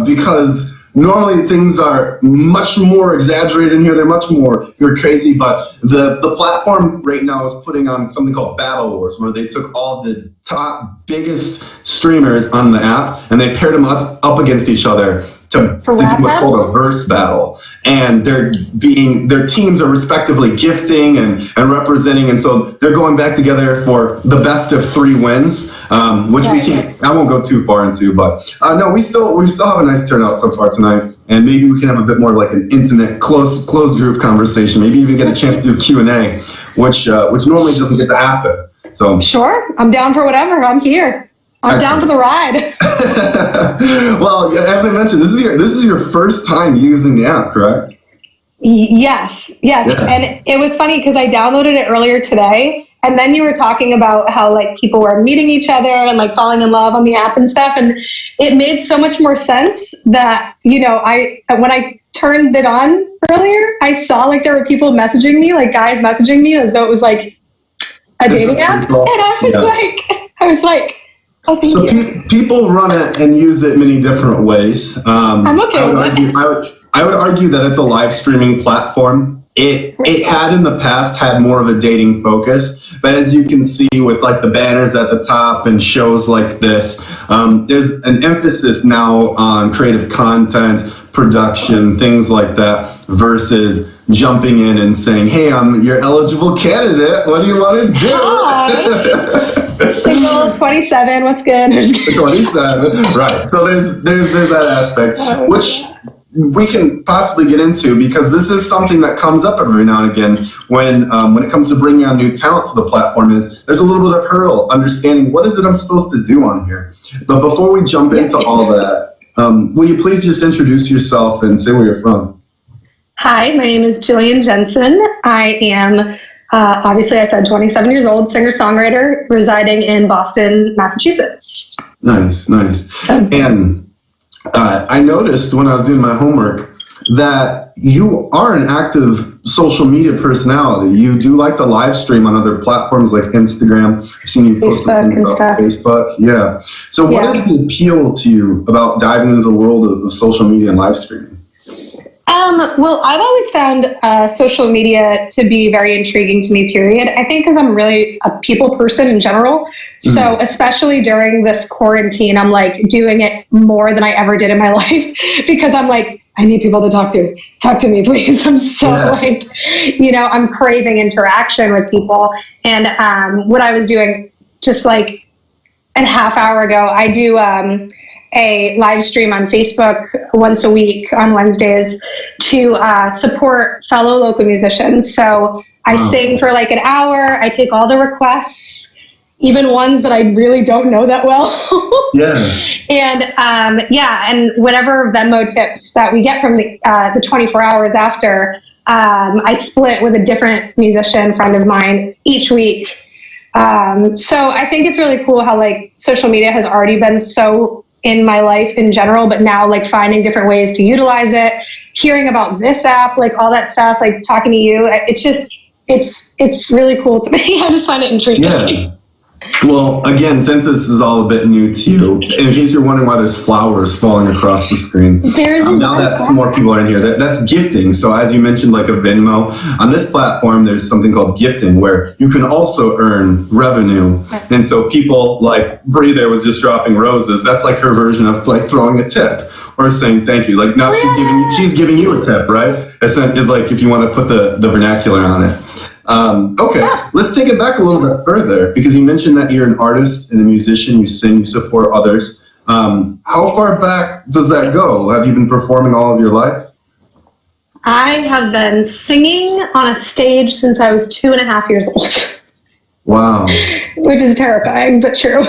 because normally things are much more exaggerated in here. They're much more crazy, but the platform right now is putting on something called Battle Wars, where they took all the top biggest streamers on the app and they paired them up against each other to do what's called a verse battle. And their teams are respectively gifting and representing, and so they're going back together for the best of 3 wins, which I won't go too far into, but no, we still have a nice turnout so far tonight, and maybe we can have a bit more like an intimate, close group conversation, maybe even get a chance to do Q&A, which normally doesn't get to happen. So sure, I'm down for whatever. I'm here. I'm down for the ride. Well, as I mentioned, this is your first time using the app, correct? Yes. Yeah. And it was funny because I downloaded it earlier today, and then you were talking about how like people were meeting each other and like falling in love on the app and stuff, and it made so much more sense that, when I turned it on earlier, I saw like there were people messaging me, like guys messaging me as though it was like a dating app, and I was like. Oh, so people run it and use it many different ways. I'm okay I would argue that it's a live streaming platform. It had in the past had more of a dating focus, but as you can see with like the banners at the top and shows like this, there's an emphasis now on creative content, production, things like that, versus jumping in and saying, "Hey, I'm your eligible candidate. What do you want to do?" Single, 27, what's good? 27, right. So there's that aspect, which we can possibly get into, because this is something that comes up every now and again when it comes to bringing on new talent to the platform. Is there's a little bit of hurdle understanding what is it I'm supposed to do on here. But before we jump into all that, will you please just introduce yourself and say where you're from? Hi, my name is Jillian Jensen. I am obviously, I said 27 years old, singer-songwriter, residing in Boston, Massachusetts. Nice. And I noticed when I was doing my homework that you are an active social media personality. You do like to live stream on other platforms like Instagram. I've seen you post things about Facebook. Yeah. So what is the appeal to you about diving into the world of social media and live streaming? Well, I've always found social media to be very intriguing to me, period. I think because I'm really a people person in general. So especially during this quarantine, I'm like doing it more than I ever did in my life, because I'm like, I need people to talk to. Talk to me, please. I'm so I'm craving interaction with people. And what I was doing just like a half hour ago, I do a live stream on Facebook once a week on Wednesdays to support fellow local musicians. So I sing for like an hour. I take all the requests, even ones that I really don't know that well. And whatever Venmo tips that we get from the 24 hours after, I split with a different musician friend of mine each week. So I think it's really cool how like social media has already been so in my life in general, but now like finding different ways to utilize it, hearing about this app, like all that stuff, like talking to you, it's just, it's really cool to me. I just find it intriguing. Yeah. Well, again, since this is all a bit new to you, in case you're wondering why there's flowers falling across the screen, now that some more people are in here, that's gifting. So as you mentioned, like a Venmo, on this platform, there's something called gifting where you can also earn revenue. And so people like Brie there was just dropping roses. That's like her version of like throwing a tip or saying thank you. Like now she's giving you a tip, right? It's like if you want to put the vernacular on it. Let's take it back a little bit further, because you mentioned that you're an artist and a musician, you sing, you support others. How far back does that go? Have you been performing all of your life? I have been singing on a stage since I was 2.5 years old. Wow. Which is terrifying, but true.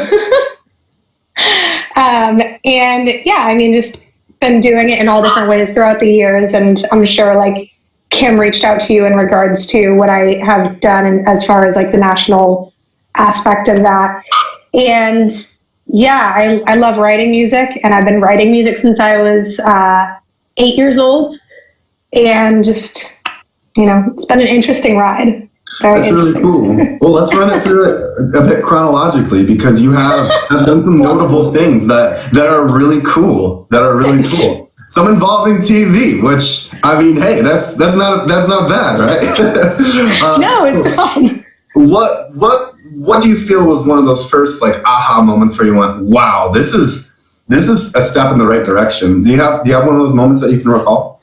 Just been doing it in all different ways throughout the years, and I'm sure like Kim reached out to you in regards to what I have done and as far as like the national aspect of that. And I love writing music, and I've been writing music since I was 8 years old, and just, it's been an interesting ride. Very That's really cool. Well, let's run it through it a bit chronologically because you have done some notable things that are really cool. Some involving TV, which I mean, hey, that's not bad, right? No, it's fun. What do you feel was one of those first like aha moments where you went, wow, this is a step in the right direction? Do you have one of those moments that you can recall?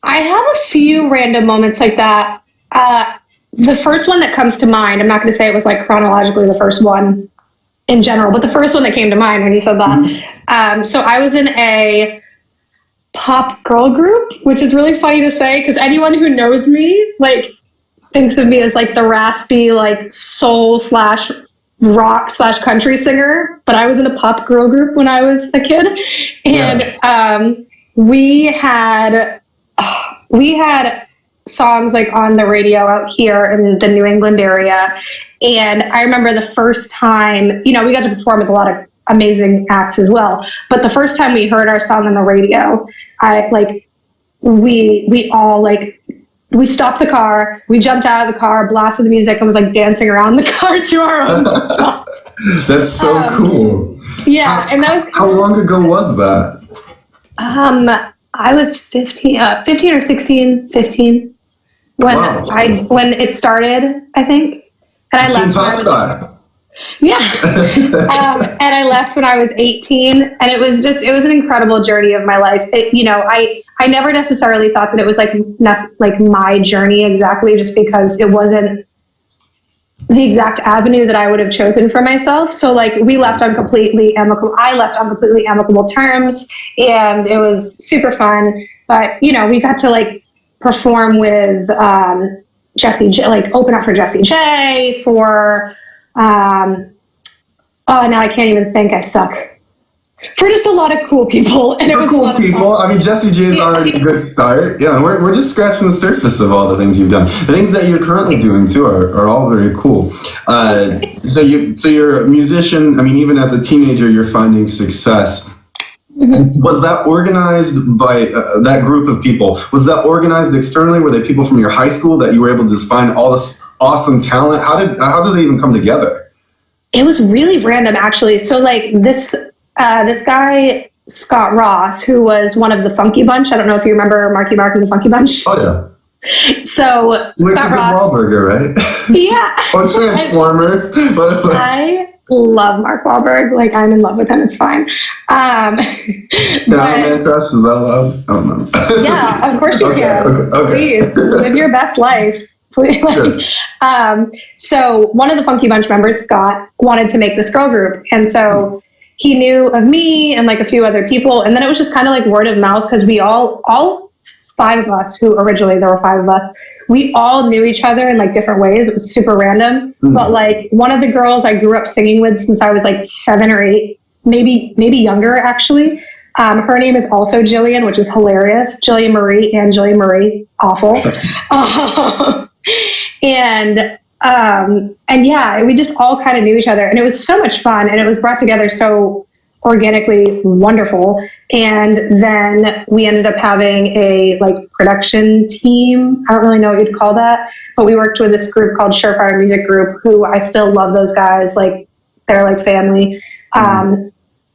I have a few random moments like that. The first one that comes to mind, I'm not going to say it was like chronologically the first one in general, but the first one that came to mind when you said that. Mm-hmm. So I was in a pop girl group, which is really funny to say because anyone who knows me like thinks of me as like the raspy like soul / rock / country singer. But I was in a pop girl group when I was a kid, and we had songs like on the radio out here in the New England area. And I remember the first time, we got to perform with a lot of amazing acts as well. But the first time we heard our song on the radio, we all we stopped the car, we jumped out of the car, blasted the music, and was like dancing around the car to our own song. That's so cool. Yeah. And that was how long ago was that? I was 15 or 16, 15 when it started, I think. And I left. Pop star. Yeah. And I left when I was 18, and it was an incredible journey of my life. I never necessarily thought that it was like my journey exactly, just because it wasn't the exact avenue that I would have chosen for myself. So we left on completely amicable. I left on completely amicable terms, and it was super fun. But we got to perform with Jessie J, open up for Jessie J for. Now I can't even think. I suck. For just a lot of cool people, and it was cool people. I mean, Jessie J is already a good start. Yeah, we're just scratching the surface of all the things you've done. The things that you're currently doing too are all very cool. So you're a musician. I mean, even as a teenager, you're finding success. Mm-hmm. Was that organized by that group of people? Was that organized externally? Were they people from your high school that you were able to just find all this awesome talent? How did they even come together? It was really random, actually. So this guy, Scott Ross, who was one of the Funky Bunch. I don't know if you remember Marky Mark and the Funky Bunch. Oh, yeah. So Scott Ross. Wahlberger, right? Yeah. Or Transformers. I love Mark Wahlberg. I'm in love with him. It's fine. Man crush, is that allowed? I don't know. Yeah, of course you can. Okay. Please, live your best life. Sure. So one of the Funky Bunch members, Scott, wanted to make this girl group. And so he knew of me and a few other people. And then it was just kind of word of mouth, because we all 5 of us, who originally there were 5 of us, we all knew each other in different ways. It was super random. Mm-hmm. But one of the girls I grew up singing with since I was 7 or 8, maybe younger actually. Her name is also Jillian, which is hilarious. Jillian Marie, awful. And yeah, we just all kind of knew each other, and it was so much fun, and it was brought together so organically wonderful. And then we ended up having a production team. I don't really know what you'd call that, but we worked with this group called Surefire Music Group, who I still love those guys. They're family.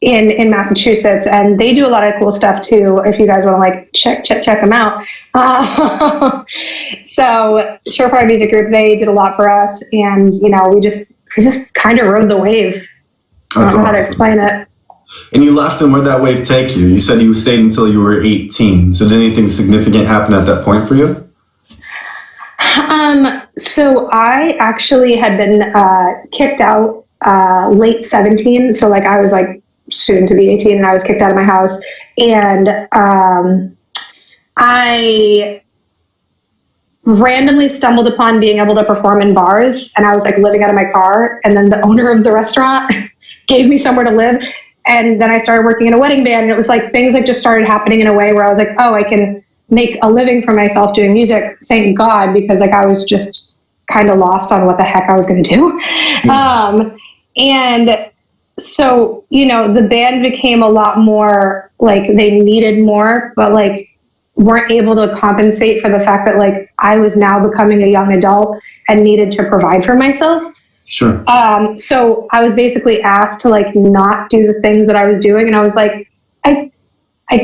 In Massachusetts, and they do a lot of cool stuff too. If you guys want to check them out. So Surefire Music Group, they did a lot for us, and we just kind of rode the wave. I don't know how to explain it. And you left, and where'd that wave take you? You said you stayed until you were 18. So did anything significant happen at that point for you? So I actually had been kicked out late 17. So I was soon to be 18, and I was kicked out of my house. And I randomly stumbled upon being able to perform in bars, and I was living out of my car, and then the owner of the restaurant gave me somewhere to live. And then I started working in a wedding band, and it was things just started happening in a way where I was oh, I can make a living for myself doing music, thank God, because I was just kind of lost on what the heck I was going to do. Mm. And so, the band became a lot more they needed more, but weren't able to compensate for the fact that like I was now becoming a young adult and needed to provide for myself. Sure. So I was basically asked to like not do the things that I was doing, and I was like, I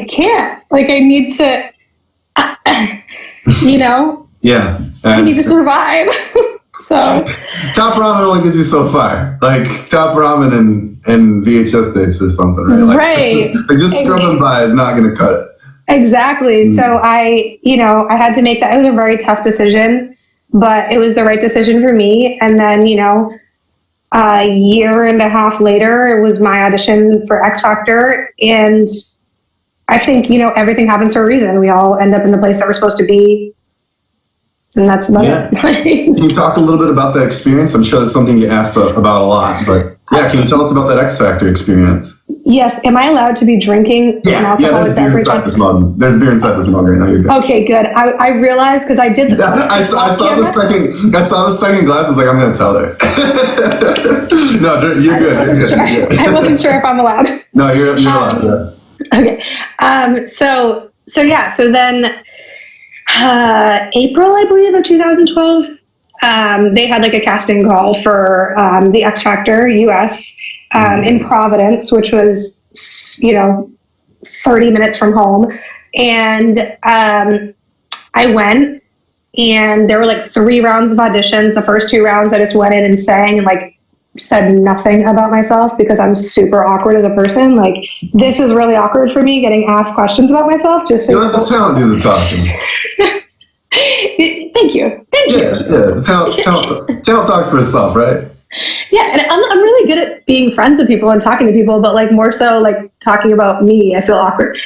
can't. Like I need to, you know. Yeah. I need to survive. So Top Ramen only gets you so far. Like Top Ramen and VHS tapes or something, right? Like, right. Like just scrubbing by is not going to cut it. Exactly. So I had to make that. It was a very tough decision, but it was the right decision for me. And then, a year and a half later, it was my audition for X Factor. And I think, everything happens for a reason. We all end up in the place that we're supposed to be. And that's about it. Can you talk a little bit about that experience? I'm sure that's something you asked about a lot, but yeah, can you tell us about that X Factor experience? Yes. Am I allowed to be drinking an alcoholic beverage? There's beer inside this mug right now. You're good. Okay, good. I realized because I did. I saw the second glass. I was like, I'm going to tell her. No, you're good. I wasn't sure if I'm allowed. No, you're allowed. Yeah. Okay. So then April, I believe, of 2012, they had like a casting call for the X Factor US in Providence, which was 30 minutes from home, and I went, and there were like 3 rounds of auditions. The first 2 rounds I just went in and sang and like said nothing about myself because I'm super awkward as a person. Like this is really awkward for me, getting asked questions about myself. Just so you let the talent do the talking. Thank you. Yeah, the talent talks for itself, right? Yeah, and I'm really good at being friends with people and talking to people, but like more so like talking about me, I feel awkward.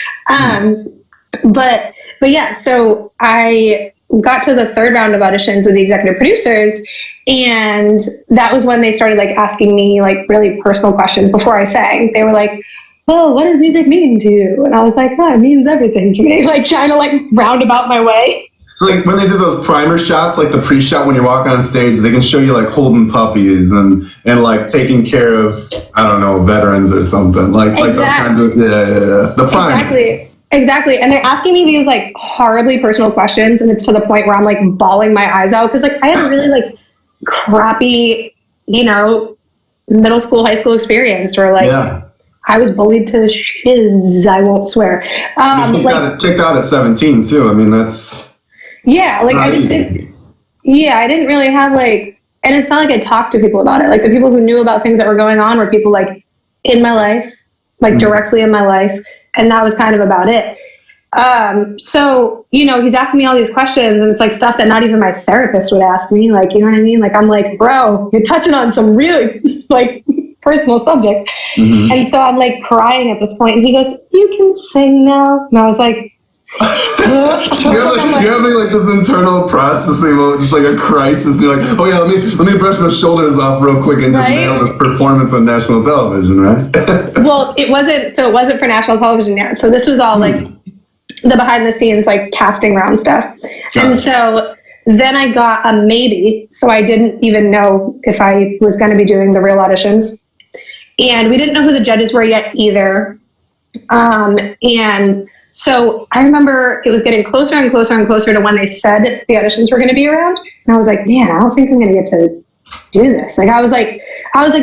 But yeah, so I got to the 3rd round of auditions with the executive producers, and that was when they started like asking me like really personal questions before I sang. They were like, well, what does music mean to you? And I was like, it means everything to me, like trying to like round about my way. So like when they do those primer shots, like the pre-shot when you walk on stage, they can show you like holding puppies and like taking care of, I don't know, veterans or something. Like those kinds of, the primer. Exactly. And they're asking me these like horribly personal questions, and it's to the point where I'm like bawling my eyes out because like I had a really like crappy, middle school, high school experience where like I was bullied to shiz, I won't swear. Kicked out at 17 too. I mean, that's... Yeah, like I didn't really have like, and it's not like I talked to people about it. Like the people who knew about things that were going on were people like in my life, like directly in my life. And that was kind of about it. So, he's asking me all these questions, and it's like stuff that not even my therapist would ask me. Like, you know what I mean? Like, I'm like, bro, you're touching on some really like personal subject. Mm-hmm. And so I'm like crying at this point, and he goes, you can sing now. And I was like, you're having like this internal processing moment, just like a crisis. And you're like, oh yeah, let me brush my shoulders off real quick and just nail this performance on national television, right? Well, it wasn't for national television yet. So this was all like the behind the scenes, like casting round stuff. And so then I got a maybe. So I didn't even know if I was going to be doing the real auditions, and we didn't know who the judges were yet either. And so I remember it was getting closer and closer and closer to when they said the auditions were going to be around. And I was like, man, I don't think I'm going to get to do this. Like, I was like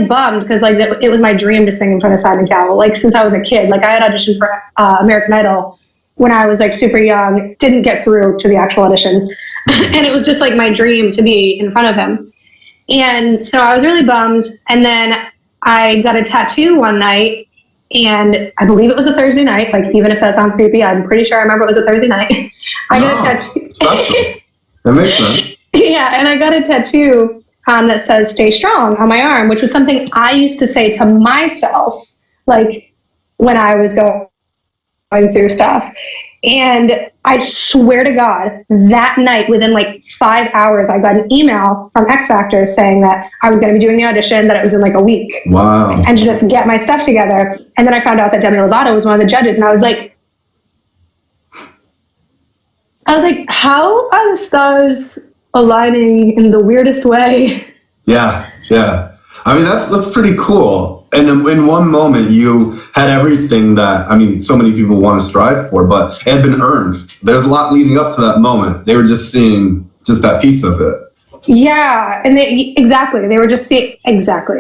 bummed because like it was my dream to sing in front of Simon Cowell. Like since I was a kid, like I had auditioned for American Idol when I was like super young, didn't get through to the actual auditions. And it was just like my dream to be in front of him. And so I was really bummed. And then I got a tattoo one night. And I believe it was a Thursday night. Like, even if that sounds creepy, I'm pretty sure I remember it was a Thursday night. I got a tattoo. Special. That makes sense. Yeah, and I got a tattoo that says "Stay Strong" on my arm, which was something I used to say to myself, like when I was going through stuff. And I swear to God, that night, within like 5 hours, I got an email from X Factor saying that I was going to be doing the audition, that it was in like a week. Wow. And to just get my stuff together. And then I found out that Demi Lovato was one of the judges, and I was like, how are the stars aligning in the weirdest way? Yeah. I mean, that's pretty cool. And in one moment, you had everything that, I mean, so many people want to strive for, but it had been earned. There's a lot leading up to that moment. They were just seeing just that piece of it. Yeah, and they were just seeing, exactly.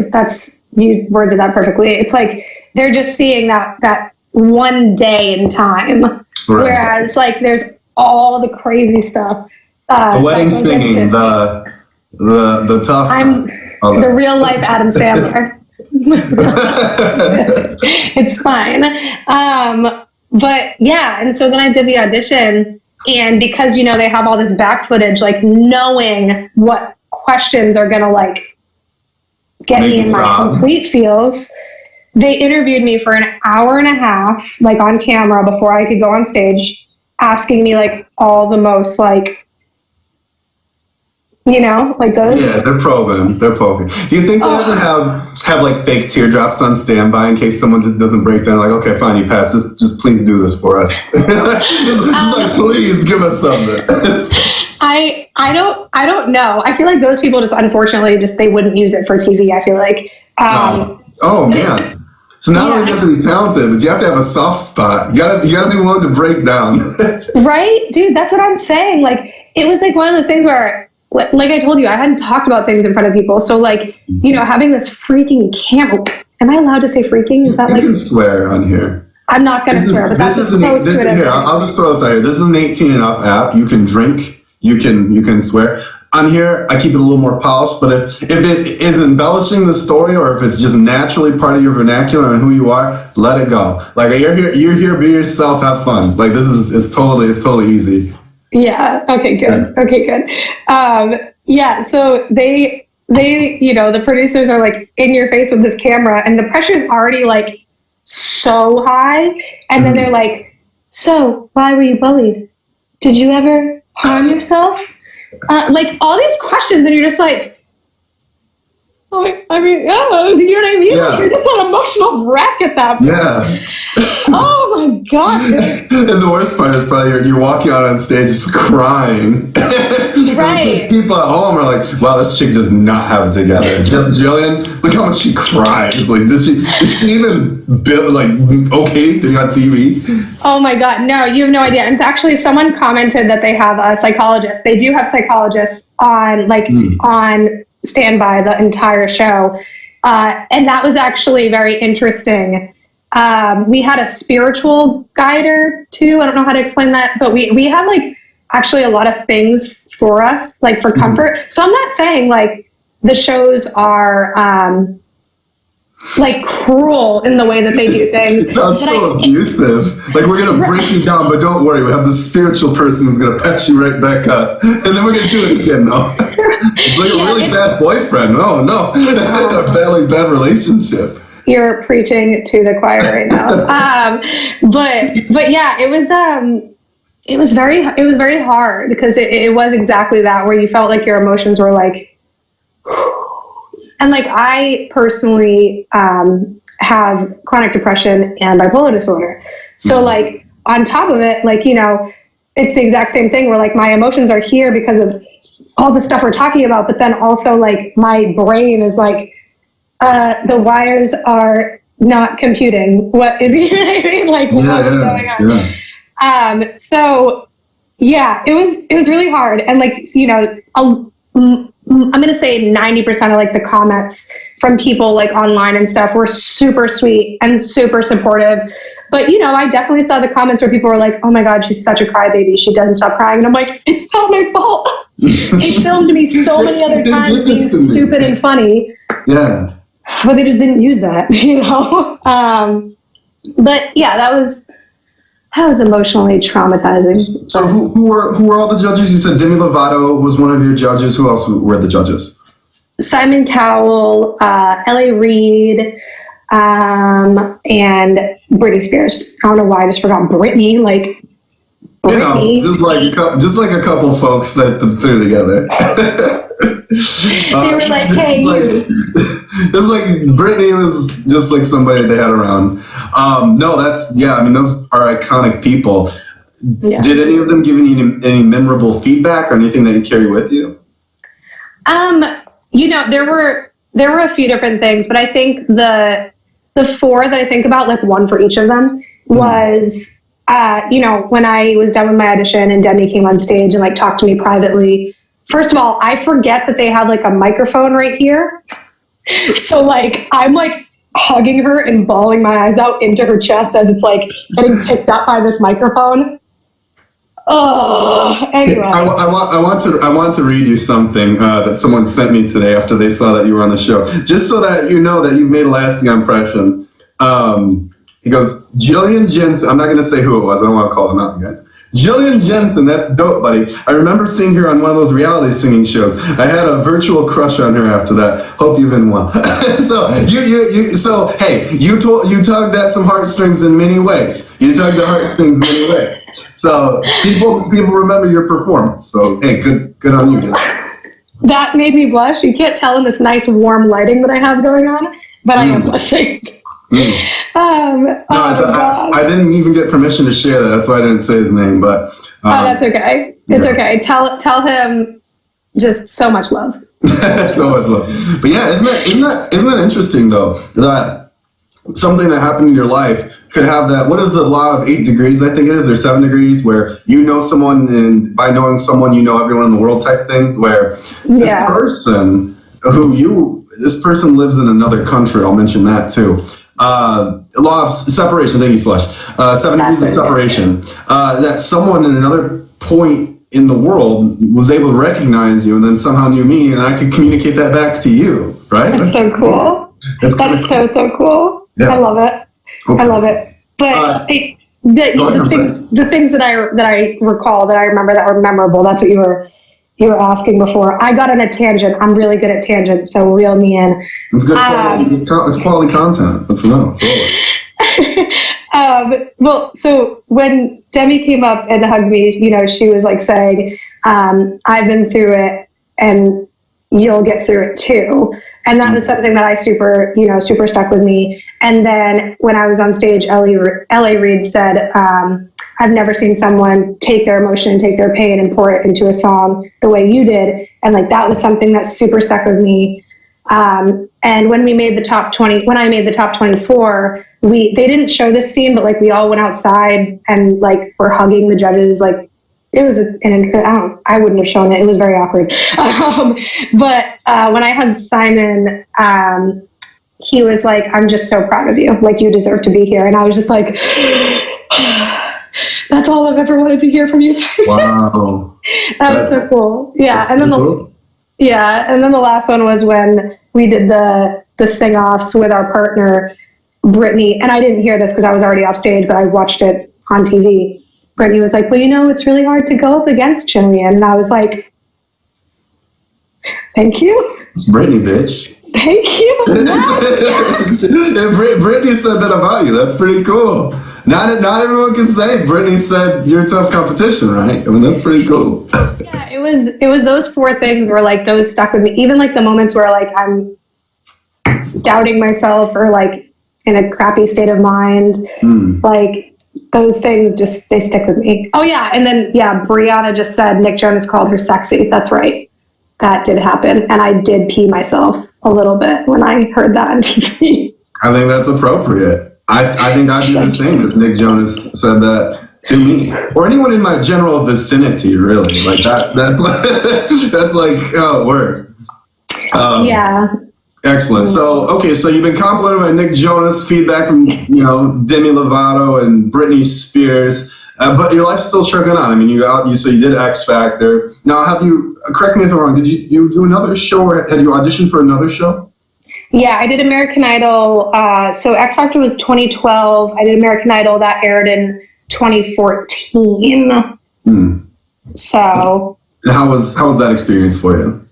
You worded that perfectly. It's like they're just seeing that one day in time, right. Whereas like there's all the crazy stuff. The wedding singing, the tough times. The real life Adam Sandler. It's fine. But yeah, and so then I did the audition, and because, you know, they have all this back footage, like knowing what questions are going to like get me in my complete feels, they interviewed me for an hour and a half, like on camera before I could go on stage, asking me like all the most like, you know, like those. Yeah, they're probing. Do you think they ever have like fake teardrops on standby in case someone just doesn't break down? Like, okay, fine, you pass. Just please do this for us. just like, please give us something. I don't know. I feel like those people just unfortunately they wouldn't use it for TV. I feel like. Oh man. So not only do you have to be talented, but you have to have a soft spot. You gotta be willing to break down. Right, dude. That's what I'm saying. Like, it was like one of those things where, like I told you, I hadn't talked about things in front of people. So like, you know, having this freaking camera. Am I allowed to say freaking? Is that like? You can swear on here. I'm not gonna swear, but that's here. I'll just throw this out here. This is an 18 and up app. You can drink. You can swear. On here, I keep it a little more polished, but if it is embellishing the story or if it's just naturally part of your vernacular and who you are, let it go. Like, you're here, be yourself, have fun. Like, it's totally easy. Yeah. Okay, good. Yeah. Okay, good. Yeah, so they, you know, the producers are like in your face with this camera and the pressure's already like so high. And then they're like, so why were you bullied? Did you ever harm yourself? Like all these questions, and you're just like, I mean, yeah, you know what I mean? Yeah. Like, you're just an emotional wreck at that point. Yeah. Oh my God. And the worst part is probably you're walking out on stage just crying. Right. People at home are like, wow, this chick does not have it together. Jillian, look how much she cries. Like, is she even okay doing on TV? Oh my God, no, you have no idea. And actually someone commented that they have a psychologist. They do have psychologists on on standby the entire show. And that was actually very interesting. We had a spiritual guider too. I don't know how to explain that, but we had like actually a lot of things for us, like for comfort. So I'm not saying like the shows are like cruel in the way that they do things. It sounds so abusive. Like, we're going to break you down, but don't worry, we have this spiritual person who's going to patch you right back up. And then we're going to do it again, though. It's like a really bad boyfriend. Oh, no. A bad relationship. You're preaching to the choir right now. But yeah, it was very hard because it was exactly that, where you felt like your emotions were like, and like I personally have chronic depression and bipolar disorder. So like on top of it, like, you know, it's the exact same thing where like my emotions are here because of all the stuff we're talking about, but then also like my brain is like, the wires are not computing. What is, you know what I mean? Like, what's going on? Yeah. So yeah, it was really hard. And like, you know, I'm going to say 90% of like the comments from people like online and stuff were super sweet and super supportive. But, you know, I definitely saw the comments where people were like, oh my God, she's such a crybaby. She doesn't stop crying. And I'm like, it's not my fault. They filmed me so many other times being stupid and funny. Yeah. But they just didn't use that, you know? But yeah, that was emotionally traumatizing. So who were all the judges? You said Demi Lovato was one of your judges. Who else were the judges? Simon Cowell, L.A. Reid, and Britney Spears. I don't know why I just forgot Britney. Like, Britney. You know, just like a couple folks that threw together. They were like, hey, it's like Britney was just like somebody they had around. No, I mean, those are iconic people. Yeah. Did any of them give you any memorable feedback or anything that you carry with you? You know, there were a few different things, but I think the the four that I think about, like one for each of them, was, when I was done with my audition and Demi came on stage and like talked to me privately. First of all, I forget that they have like a microphone right here. So like, I'm like hugging her and bawling my eyes out into her chest as it's like getting picked up by this microphone. Oh, anyway. I want to read you something that someone sent me today after they saw that you were on the show, just so that you know that you've made a lasting impression. He goes, Jillian Jensen. I'm not going to say who it was. I don't want to call them out, you guys. Jillian Jensen, that's dope, buddy. I remember seeing her on one of those reality singing shows. I had a virtual crush on her after that. Hope you've been well. You tugged at some heartstrings in many ways. You tugged the heartstrings in many ways. So people remember your performance. So hey, good on you, guys. That made me blush. You can't tell in this nice warm lighting that I have going on, but I am blushing. I didn't even get permission to share that. That's why I didn't say his name. But that's okay. It's okay. Tell him just so much love. So much love. But yeah, isn't that interesting though? That something that happened in your life could have that. What is the law of 8 degrees? I think it is, or 7 degrees, where you know someone, and by knowing someone, you know everyone in the world type thing. Where this person lives in another country. I'll mention that too. Law of separation. Thank you, Slush. 7 degrees of separation. That someone in another point in the world was able to recognize you, and then somehow knew me, and I could communicate that back to you. Right? That's so cool. That's so cool. Yeah. I love it. Okay. I love it. But the things that I recall, that I remember, that were memorable. That's what you were asking before. I got on a tangent. I'm really good at tangents, so reel me in. It's good quality. It's quality content. That's well, so when Demi came up and hugged me, she was like saying, I've been through it and you'll get through it too. And that was something that I super stuck with me. And then when I was on stage, L.A. Reid said, I've never seen someone take their emotion and take their pain and pour it into a song the way you did. And like, that was something that super stuck with me. And when we made the top 20, when I made the top 24, they didn't show this scene, but like we all went outside and like we're hugging the judges. Like it was I wouldn't have shown it. It was very awkward. But when I hugged Simon, he was like, I'm just so proud of you. Like, you deserve to be here. And I was just like, that's all I've ever wanted to hear from you, Simon. Wow. That was so cool. Yeah. And then the last one was when we did the sing-offs with our partner, Brittany. And I didn't hear this because I was already off stage, but I watched it on TV. Brittany was like, well, it's really hard to go up against Jillian. And I was like, thank you. It's Brittany, bitch. Thank you. Brittany said that about you. That's pretty cool. Not everyone can say Brittany said you're a tough competition, right? I mean, that's pretty cool. Yeah, it was those 4 things where like those stuck with me. Even like the moments where like I'm doubting myself or like in a crappy state of mind, like those things they stick with me. Oh yeah, and then Brianna just said Nick Jonas called her sexy. That's right. That did happen, and I did pee myself a little bit when I heard that on TV. I think that's appropriate. I think I'd do the same if Nick Jonas said that to me, or anyone in my general vicinity, really. Like that's like how it works. Yeah. Excellent. So you've been complimented by Nick Jonas, feedback from Demi Lovato and Britney Spears, but your life's still chugging on. I mean, you did X Factor. Now, correct me if I'm wrong, did you do another show, or had you auditioned for another show? Yeah, I did American Idol. So X Factor was 2012. I did American Idol. That aired in 2014. So. And how was that experience for you?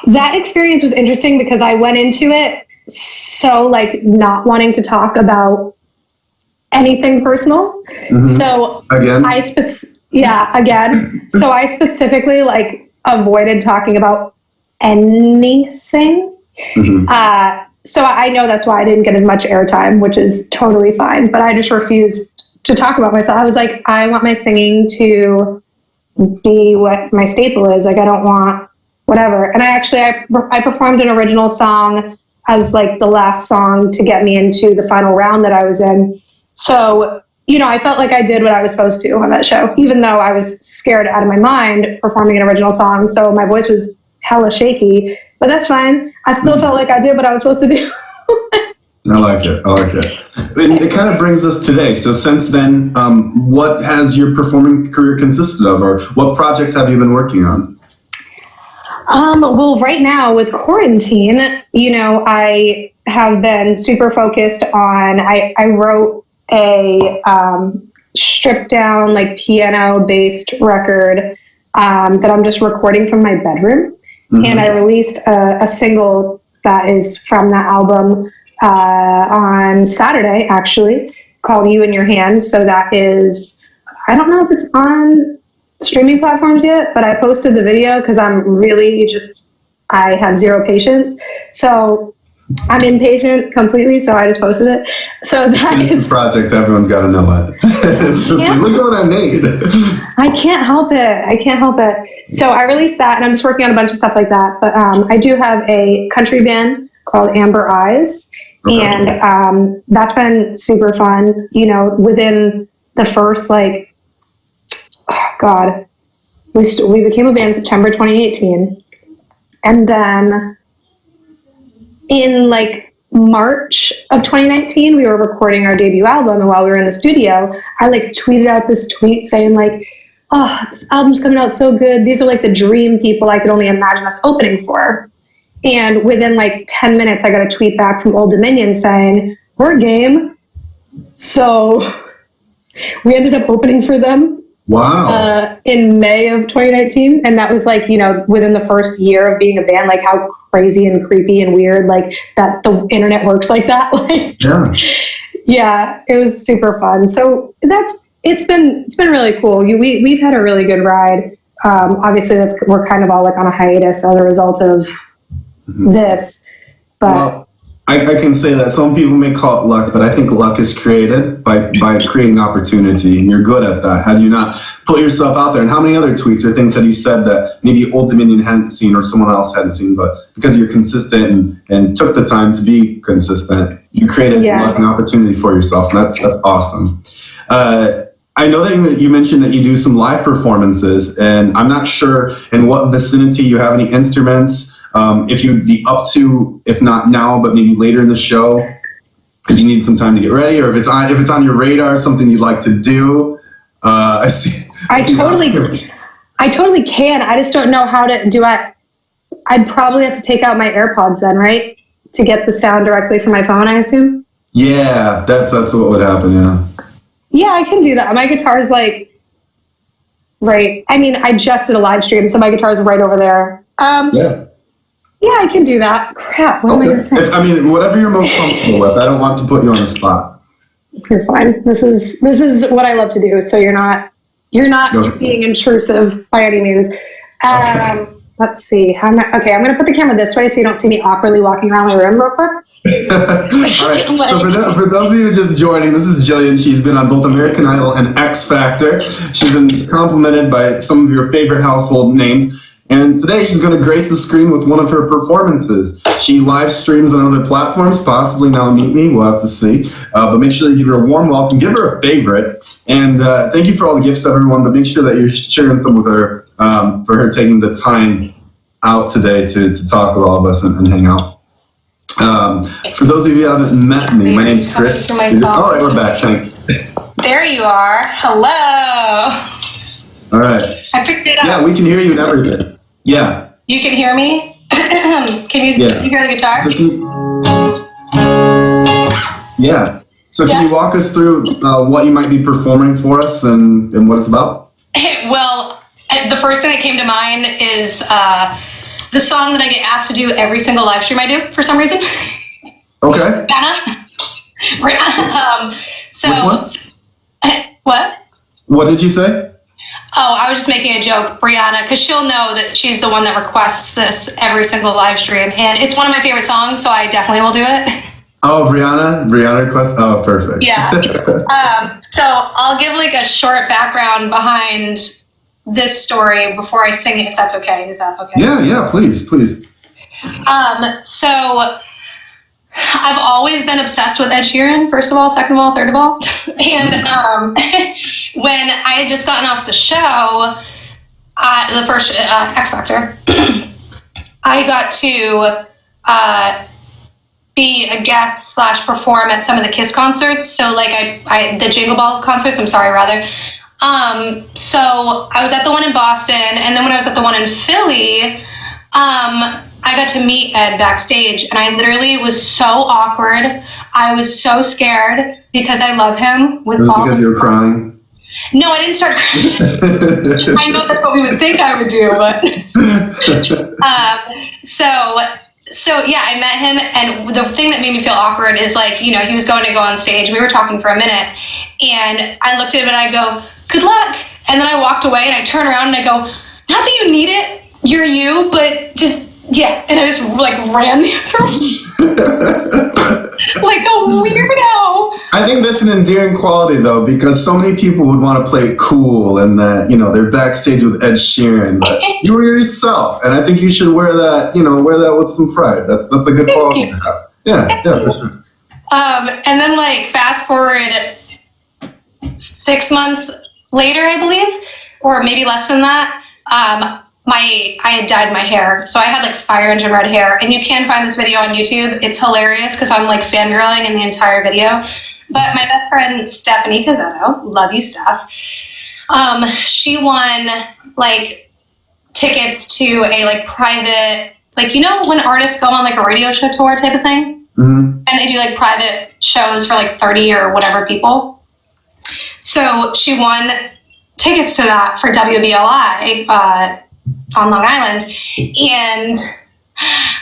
That experience was interesting because I went into it so like not wanting to talk about anything personal. So again, again. So I specifically like avoided talking about anything. So I know that's why I didn't get as much airtime, which is totally fine. But I just refused to talk about myself. I was like, I want my singing to be what my staple is. Like, I don't want whatever. And I performed an original song as like the last song to get me into the final round that I was in. So, I felt like I did what I was supposed to on that show, even though I was scared out of my mind performing an original song. So my voice was hella shaky, but that's fine. I still felt like I did what I was supposed to do. I like it. And it kind of brings us today. So since then, what has your performing career consisted of, or what projects have you been working on? Well, right now with quarantine, I have been super focused on, I wrote a stripped down, like piano based record that I'm just recording from my bedroom. Mm-hmm. And I released a single that is from that album on Saturday, actually, called You in Your Hand. So that is, I don't know if it's on streaming platforms yet, but I posted the video because I'm really I have zero patience. So I'm impatient completely, so I just posted it. So that is the project everyone's got to know it. It's just like, look at what I made. I can't help it. So I released that, and I'm just working on a bunch of stuff like that. But I do have a country band called Amber Eyes, okay. And that's been super fun. Within the first we became a band in September 2018, and then in March of 2019, we were recording our debut album, and while we were in the studio, I tweeted out this tweet saying oh, this album's coming out so good. These are the dream people I could only imagine us opening for. And within 10 minutes, I got a tweet back from Old Dominion saying, we're game. So we ended up opening for them. Wow. In May of 2019. And that was within the first year of being a band, how crazy and creepy and weird, that the internet works like that. Yeah, it was super fun. So it's been really cool. We've had a really good ride. Obviously we're kind of all on a hiatus as a result of this, but well, I can say that some people may call it luck, but I think luck is created by creating opportunity, and you're good at that. Had you not put yourself out there, and how many other tweets or things had you said that maybe Old Dominion hadn't seen or someone else hadn't seen, but because you're consistent and took the time to be consistent, you created luck and opportunity for yourself, and that's awesome. I know that you mentioned that you do some live performances, and I'm not sure in what vicinity you have any instruments. If you'd be up to, if not now, but maybe later in the show, if you need some time to get ready, or if it's on your radar, something you'd like to do. I totally can. I just don't know how to do it. I'd probably have to take out my AirPods then, right? To get the sound directly from my phone, I assume? Yeah, that's what would happen, yeah. Yeah, I can do that. My guitar's right. I mean, I just did a live stream, so my guitar's right over there. Yeah, I can do that. Crap, what am I going to say? Whatever you're most comfortable with. I don't want to put you on the spot. You're fine. This is what I love to do, so you're not being intrusive by any means. Okay. Let's see. I'm going to put the camera this way so you don't see me awkwardly walking around my room real quick. All right. So for those of you just joining, this is Jillian. She's been on both American Idol and X Factor. She's been complimented by some of your favorite household names. And today she's going to grace the screen with one of her performances. She live streams on other platforms, possibly Now Meet Me. We'll have to see. But make sure that you give her a warm welcome. Give her a favorite. And thank you for all the gifts, everyone. But make sure that you're sharing some with her for her taking the time out today to talk with all of us and hang out. For those of you who haven't met me, my name's Chris. All right, we're back. Thanks. There you are. Hello. All right. I picked it up. Yeah, we can hear you and everything. Yeah. You can hear me? Can you hear the guitar? So can you walk us through what you might be performing for us and what it's about? Well, the first thing that came to mind is the song that I get asked to do every single live stream I do for some reason. Okay. Rihanna. Which one? What? What did you say? Oh, I was just making a joke, Brianna, because she'll know that she's the one that requests this every single live stream, and it's one of my favorite songs, so I definitely will do it. Oh, Brianna requests. Oh, perfect. Yeah. So I'll give a short background behind this story before I sing it, if that's okay. Is that okay? Yeah, please. So I've always been obsessed with Ed Sheeran, first of all, second of all, third of all. And when I had just gotten off the show, the first X Factor, I got to be a guest / perform at some of the Kiss concerts. So like the Jingle Ball concerts, I'm sorry, rather. So I was at the one in Boston, and then when I was at the one in Philly, I got to meet Ed backstage, and I literally was so awkward. I was so scared because I love him with Was it all. because you were crying? No, I didn't start crying. I know that's what we would think I would do, but so yeah, I met him, and the thing that made me feel awkward is like, you know, he was going to go on stage. We were talking for a minute, and I looked at him and I go, "Good luck," and then I walked away and I turn around and I go, "Not that you need it, you're you, but just." Yeah, and I just like ran the other like a weirdo. I think that's an endearing quality though, because so many people would want to play it cool and that, you know, they're backstage with Ed Sheeran, but you were yourself, and I think you should wear that, you know, wear that with some pride. That's a good quality to have. Yeah, for sure. And then like fast forward 6 months later, I believe, or maybe less than that. I had dyed my hair, so I had like fire engine red hair, and you can find this video on YouTube. It's hilarious because I'm like fangirling in the entire video. But my best friend Stephanie Cazzetto, love you, Steph. She won like tickets to a like private, like, you know when artists go on like a radio show tour type of thing, and they do like private shows for like 30 or whatever people. So she won tickets to that for WBLI. On Long Island, and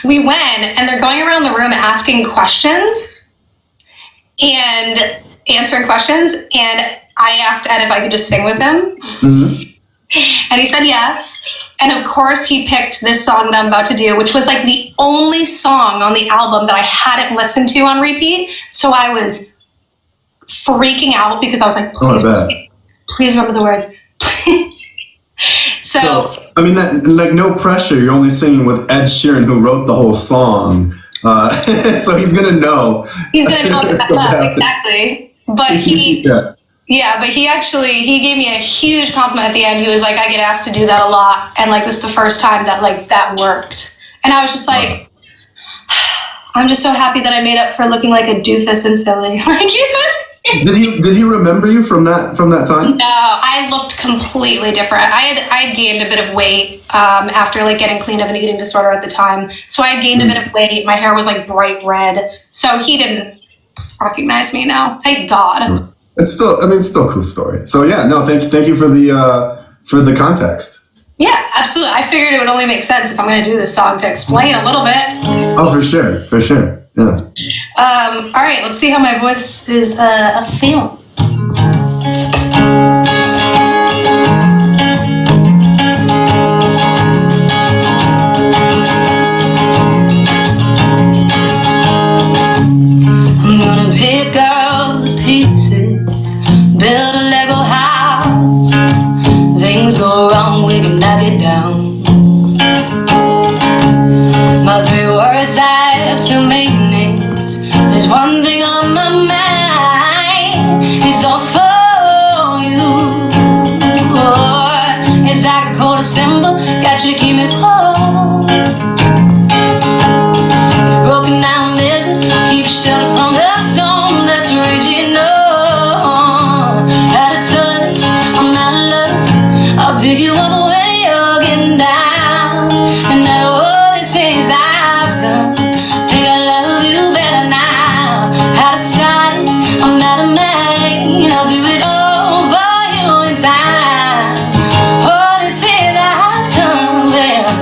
we went, and they're going around the room asking questions and answering questions, and I asked Ed if I could just sing with him, and he said yes, and of course he picked this song that I'm about to do, which was like the only song on the album that I hadn't listened to on repeat, so I was freaking out because I was like, please remember the words. So I mean, that, like, no pressure. You're only singing with Ed Sheeran, who wrote the whole song, so he's gonna know. He's gonna know exactly. But he but he gave me a huge compliment at the end. He was like, I get asked to do that a lot, and like this is the first time that like that worked. And I was just like, I'm just so happy that I made up for looking like a doofus in Philly. Like, Did he remember you from that time? No, I looked completely different. I had gained a bit of weight after like getting clean of an eating disorder at the time. So I had gained a bit of weight. My hair was like bright red. So he didn't recognize me now. Thank God. It's still a cool story. So yeah, no, thank you for the context. Yeah, absolutely. I figured it would only make sense if I'm going to do this song to explain a little bit. Oh, for sure. Yeah. All right, let's see how my voice is feeling. I'm gonna pick up the pieces, build a Lego house. Things go wrong, we can knock it down. My 3 words I have to make. There's one thing on my mind, it's all for you. Oh, it's like a cold December, got you to keep me warm. It's broken down building, keep shelter from the storm that's raging on. Out of touch, I'm out of love, I'll pick you up when you're getting down. And out of all these things I've done, I'll do it all for you in time. All these things I've done, well,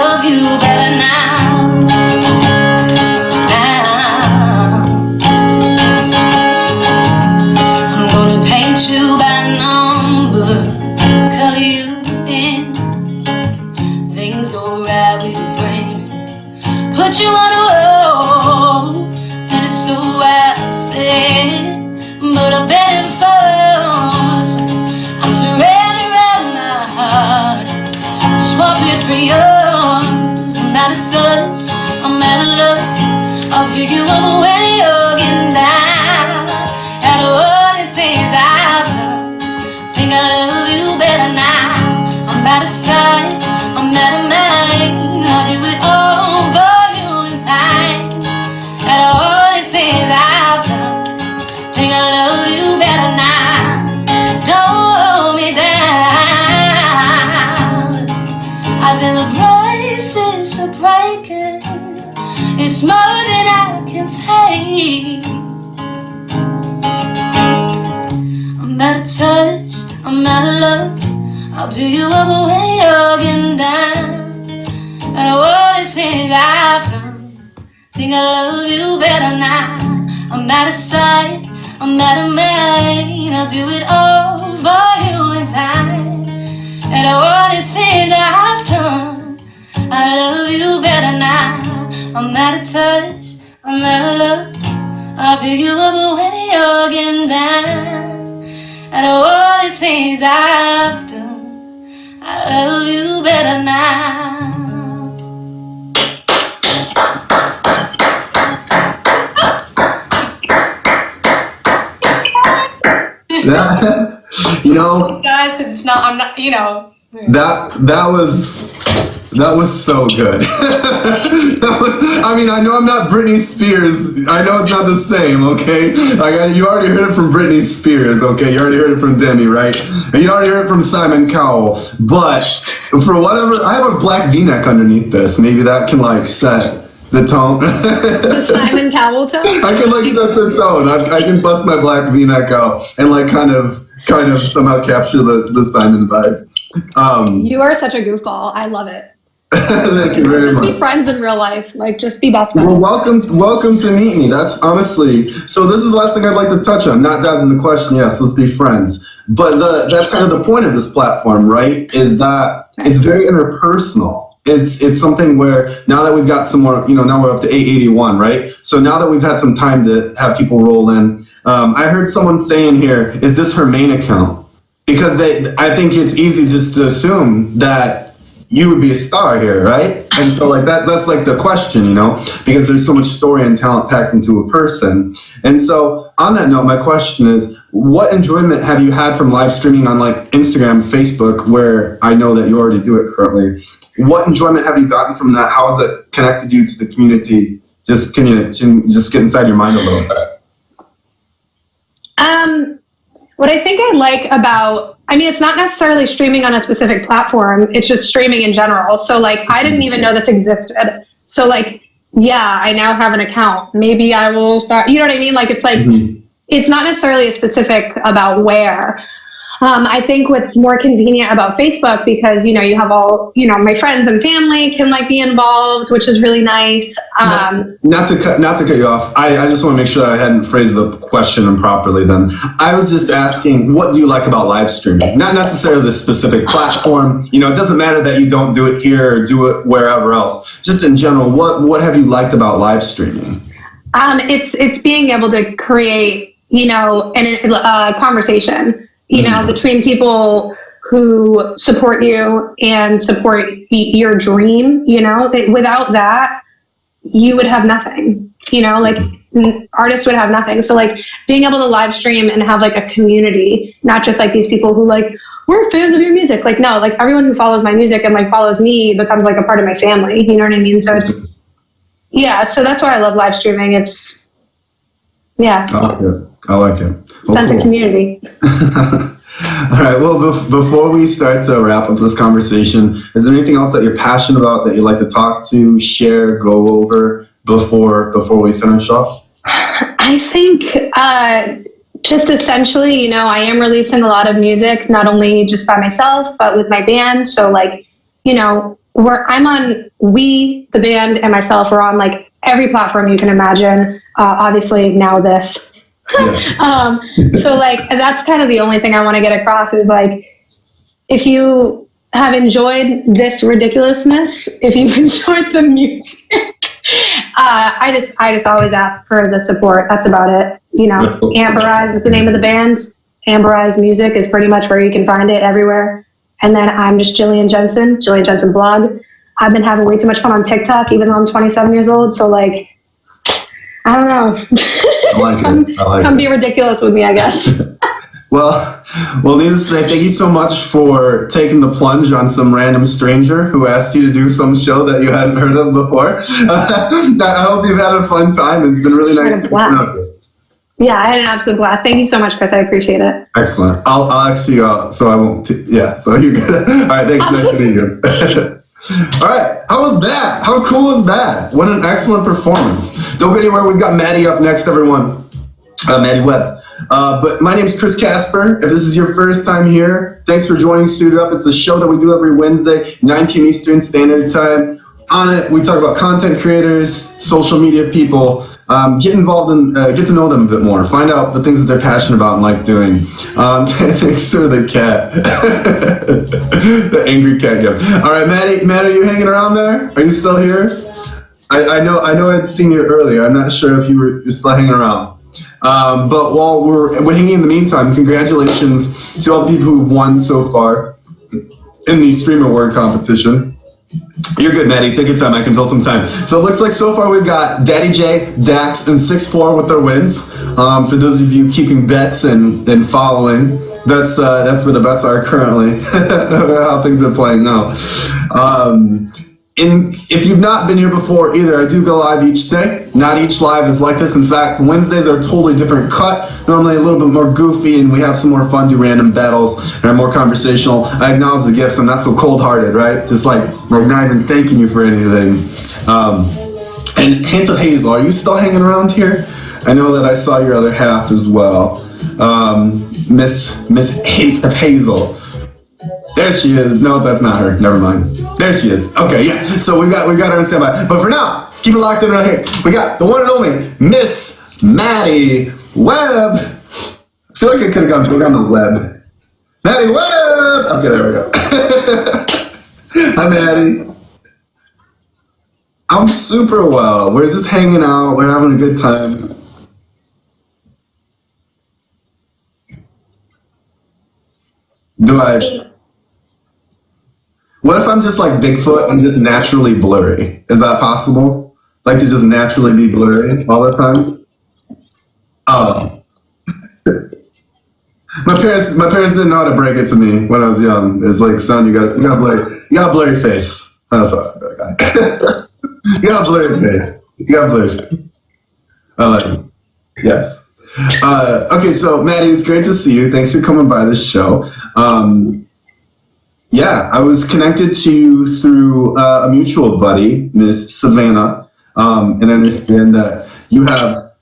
love you better now. I'm gonna paint you by number, color you in. Things go right, we can frame it, put you on a wall, and it's so upset. But I bet it first, I surrender all my heart, swap it for yours. I'm out of touch, I'm out of love, I'll pick you up and the price is a breaking. It's more than I can take. I'm out of touch, I'm out of love. I'll pick you up when you're getting down. And all these things I've done, think I love you better now. I'm out of sight, I'm out of mind. I'll do it all for you in time. And all these things I've done, I love you better now. I'm out of touch, I'm out of love. I'll pick you up when you're getting down. And all these things I've done, I love you better now. That, Guys, because it's not, I'm not, that was so good. I know I'm not Britney Spears. I know it's not the same, okay? You already heard it from Britney Spears, okay? You already heard it from Demi, right? And you already heard it from Simon Cowell. But for whatever, I have a black V-neck underneath this. Maybe that can set the tone. The Simon Cowell tone? I can set the tone. I can bust my black V-neck out and kind of somehow capture the Simon vibe. You are such a goofball. I love it. Thank you very much. Just be friends in real life. Just be best friends. Well, welcome to meet me. That's honestly, so this is the last thing I'd like to touch on. Not dodging the question. Yes, let's be friends. But that's kind of the point of this platform, right? Is that it's very interpersonal. It's something where now that we've got some more, now we're up to 881, right? So now that we've had some time to have people roll in, I heard someone saying here, is this her main account? Because I think it's easy just to assume that you would be a star here, right? And so that's the question, because there's so much story and talent packed into a person. And so on that note, my question is, what enjoyment have you had from live streaming on Instagram, Facebook, where I know that you already do it currently? What enjoyment have you gotten from that? How has it connected you to the community? Can you just get inside your mind a little bit? What I think I like about, it's not necessarily streaming on a specific platform. It's just streaming in general. So I didn't even know this existed. So yeah, I now have an account. Maybe I will start, you know what I mean? It's not necessarily a specific about where. I think what's more convenient about Facebook, because you have all my friends and family can be involved, which is really nice. Not to cut you off. I just want to make sure that I hadn't phrased the question improperly. Then I was just asking, what do you like about live streaming? Not necessarily the specific platform. It doesn't matter that you don't do it here or do it wherever else. Just in general, what have you liked about live streaming? It's being able to create a conversation. Between people who support you and support your dream, without that, you would have nothing, artists would have nothing. So being able to live stream and have a community, not just these people who we're fans of your music. No, everyone who follows my music and follows me becomes a part of my family. You know what I mean? So it's, yeah, so that's why I love live streaming. It's, yeah. I like it. Sense of community. All right. Well, before we start to wrap up this conversation, is there anything else that you're passionate about that you'd like to talk to, share, go over before we finish off? I think just essentially, I am releasing a lot of music, not only just by myself, but with my band. So I'm on, the band and myself are on every platform you can imagine. Obviously now this. Yeah. So that's kind of the only thing I want to get across is if you have enjoyed this ridiculousness, if you've enjoyed the music, I just always ask for the support. That's about it. Amberize is the name of the band. Amberize Music is pretty much where you can find it everywhere. And then I'm just Jillian Jensen blog. I've been having way too much fun on TikTok, even though I'm 27 years old. So I don't know. I like it. Come be ridiculous with me, I guess. Well, needless to say, thank you so much for taking the plunge on some random stranger who asked you to do some show that you hadn't heard of before. I hope you've had a fun time. It's been really nice to know you. Yeah, I had an absolute blast. Thank you so much, Chris. I appreciate it. Excellent. I'll X you out so I won't. So you're good. All right. Thanks. Nice to meet you. All right, how was that? How cool is that? What an excellent performance. Don't go anywhere. We've got Maddie up next, everyone. Maddie Webbs. But my name's Chris Casper. If this is your first time here, thanks for joining Suited Up. It's a show that we do every Wednesday, 9 p.m. Eastern Standard Time. On it, we talk about content creators, social media people, get involved and get to know them a bit more, find out the things that they're passionate about and like doing. Thanks to the cat, the angry cat gift. All right, Maddie, are you hanging around there? Are you still here? I know I'd seen you earlier. I'm not sure if you're still hanging around. But while we're hanging in the meantime, congratulations to all the people who've won so far in the Stream Award competition. You're good, Maddie. Take your time. I can fill some time. So it looks like so far we've got Daddy J, Dax, and 6'4" with their wins. For those of you keeping bets and following, that's where the bets are currently. How things are playing now. If you've not been here before either, I do go live each day. Not each live is like this. In fact, Wednesdays are a totally different cut. Normally a little bit more goofy, and we have some more fun, do random battles, and are more conversational. I acknowledge the gifts. I'm not so cold-hearted, right? Just like not even thanking you for anything. And Hint of Hazel, are you still hanging around here? I know that I saw your other half as well. Miss Hint of Hazel. There she is. No, that's not her. Never mind. There she is. Okay, yeah. So we got her on standby. But for now, keep it locked in right here. We got the one and only Miss Maddie Webb. I feel like I could have gone on the web. Maddie Webb. Okay, there we go. Hi, Maddie. I'm super well. We're just hanging out. We're having a good time. Do I? What if I'm just like Bigfoot and just naturally blurry? Is that possible? Like to just naturally be blurry all the time? Oh. My parents didn't know how to break it to me when I was young. It's like, son, you got a blurry face. That's all. You got a blurry face. You got a blurry face. I like it. Yes. Okay, so Maddie, it's great to see you. Thanks for coming by this show. Yeah, I was connected to you through a mutual buddy, Miss Savannah, and I understand that you have,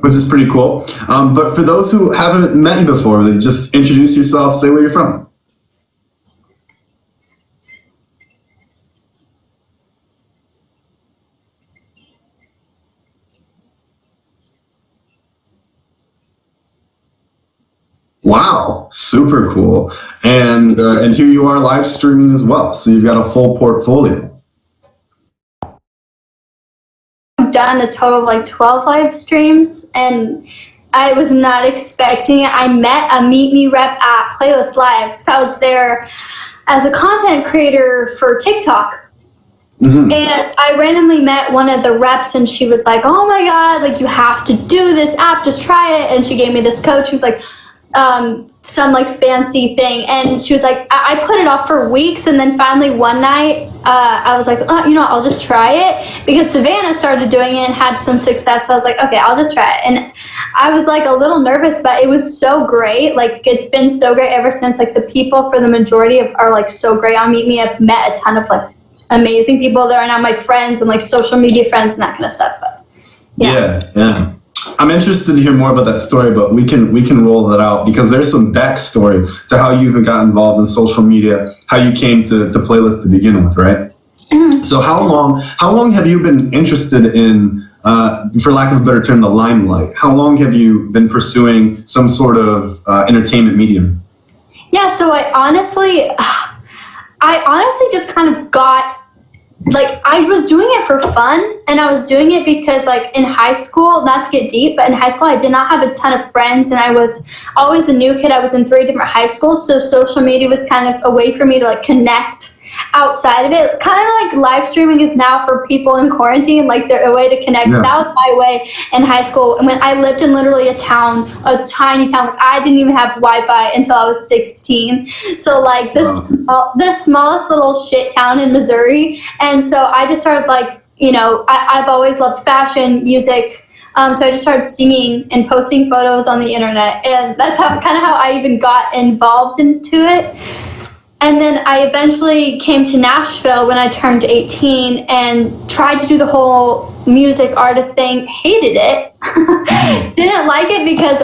which is pretty cool. But for those who haven't met you before, just introduce yourself, say where you're from. Wow, super cool. And here you are live streaming as well. So you've got a full portfolio. I've done a total of like 12 live streams, and I was not expecting it. I met a Meet Me rep at Playlist Live. So I was there as a content creator for TikTok. Mm-hmm. And I randomly met one of the reps, and she was like, oh my God, like you have to do this app, just try it. And she gave me this code. She was like, some like fancy thing, and she was like, I put it off for weeks, and then finally one night I was like, oh, I'll just try it, because Savannah started doing it and had some success. So I was like, okay, I'll just try it. And I was like a little nervous, but it was so great. Like it's been so great ever since. Like the people for the majority are like so great on Meet Me. I've met a ton of like amazing people that are now my friends and like social media friends and that kind of stuff. But yeah. I'm interested to hear more about that story, but we can roll that out, because there's some backstory to how you even got involved in social media, how you came to Playlist to begin with, right? Mm. So how long have you been interested in, for lack of a better term, the limelight? How long have you been pursuing some sort of entertainment medium? Yeah, so I honestly just kind of got, like, I was doing it for fun, and I was doing it because, like, in high school, not to get deep, but in high school, I did not have a ton of friends, and I was always a new kid. I was in 3 different high schools, so social media was kind of a way for me to, like, connect outside of it. Kind of like live streaming is now for people in quarantine, like, they're a way to connect. Yeah. That was my way in high school. And when I lived in literally a tiny town, like, I didn't even have Wi-Fi until I was 16. So, like, this smallest little shit town in Missouri. And so I just started, like, I've always loved fashion, music. So I just started singing and posting photos on the internet. And that's how I even got involved into it. And then I eventually came to Nashville when I turned 18 and tried to do the whole music artist thing. Hated it. Didn't like it because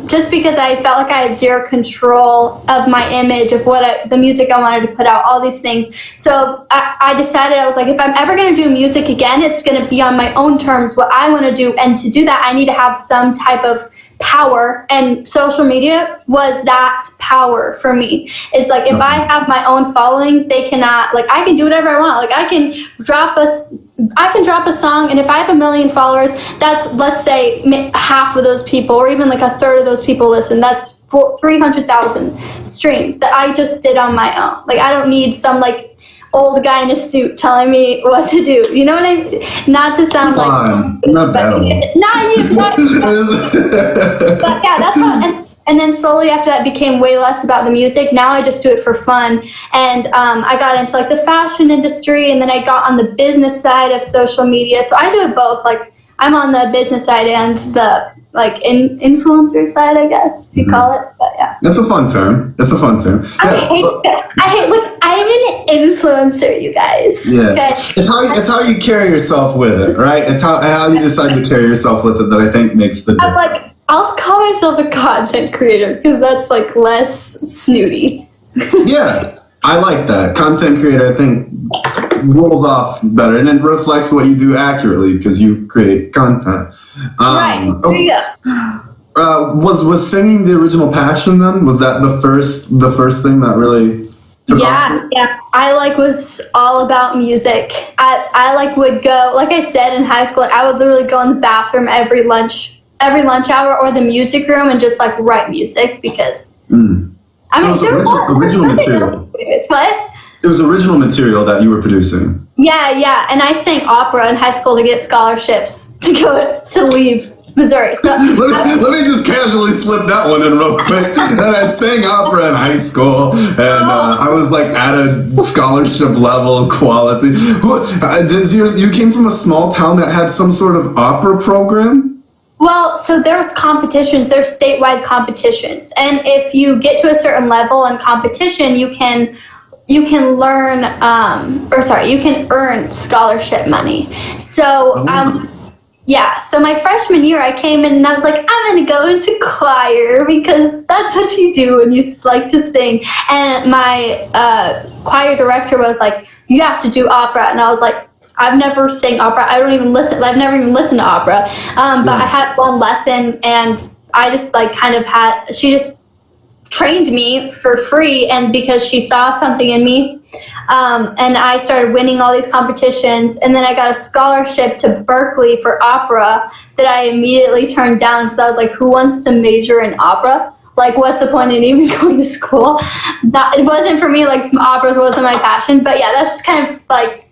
just because I felt like I had zero control of my image, of the music I wanted to put out, all these things. So I decided, I was like, if I'm ever going to do music again, it's going to be on my own terms, what I want to do. And to do that, I need to have some type of power, and social media was that power for me. It's like, if I have my own following, they cannot, like, I can do whatever I want. Like, I can drop a song, and if I have 1 million followers, that's, let's say, half of those people, or even like a third of those people listen. That's 300,000 streams that I just did on my own. Like, I don't need some like old guy in a suit telling me what to do. You know what I mean? Not to sound like not that old. But yeah, that's how. And then slowly after that became way less about the music. Now I just do it for fun. And I got into like the fashion industry, and then I got on the business side of social media. So I do it both. Like, I'm on the business side and the like influencer side, I guess you call it. But yeah, That's a fun term. I hate. Look, I'm an influencer, you guys. Yes, Okay. it's how you carry yourself with it, right? It's how you decide to carry yourself with it that I think makes the I'm difference. like, I'll call myself a content creator because that's like less snooty. Yeah, I like that. Content creator, I think, rolls off better, and it reflects what you do accurately because you create content. Right. There you go. Was singing the original passion then? Was that the first thing that really took off? Yeah. I was all about music. I would go, like I said, in high school, I would literally go in the bathroom every lunch hour or the music room and just like write music because I mean, It was original material. What? It was original material that you were producing. Yeah, and I sang opera in high school to get scholarships to leave Missouri. So let me just casually slip that one in real quick. That I sang opera in high school, and I was like at a scholarship level quality. You came from a small town that had some sort of opera program? Well, so there's competitions, there's statewide competitions. And if you get to a certain level in competition, you can earn scholarship money. So, so my freshman year I came in and I was like, I'm going to go into choir because that's what you do when you like to sing. And my choir director was like, you have to do opera. And I was like, I've never sang opera. I've never even listened to opera. But I had one lesson and I just she just trained me for free, and because she saw something in me, and I started winning all these competitions, and then I got a scholarship to Berkeley for opera that I immediately turned down because I was like, who wants to major in opera? Like, what's the point in even going to school? It wasn't for me. Like, opera wasn't my passion. But yeah, that's just kind of like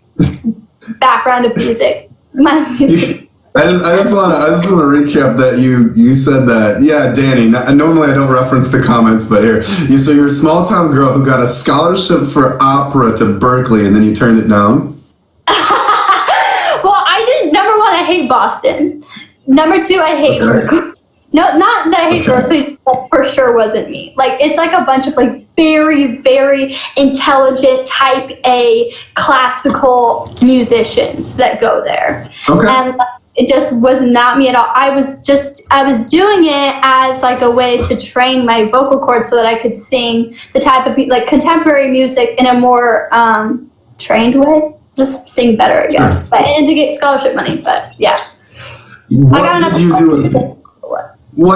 background of music. My music. I just want to recap that you said that. Yeah, Danny. Normally I don't reference the comments, but here so you're a small town girl who got a scholarship for opera to Berkeley, and then you turned it down. Well, I didn't. Number one, I hate Boston. Number two, I hate Berkeley. No, not that I hate Berkeley. That for sure wasn't me. Like, it's like a bunch of like very, very intelligent type A classical musicians that go there. Okay. And it just was not me at all. I was doing it as like a way to train my vocal cords so that I could sing the type of like contemporary music in a more trained way. Just sing better, I guess. But and to get scholarship money. But yeah. What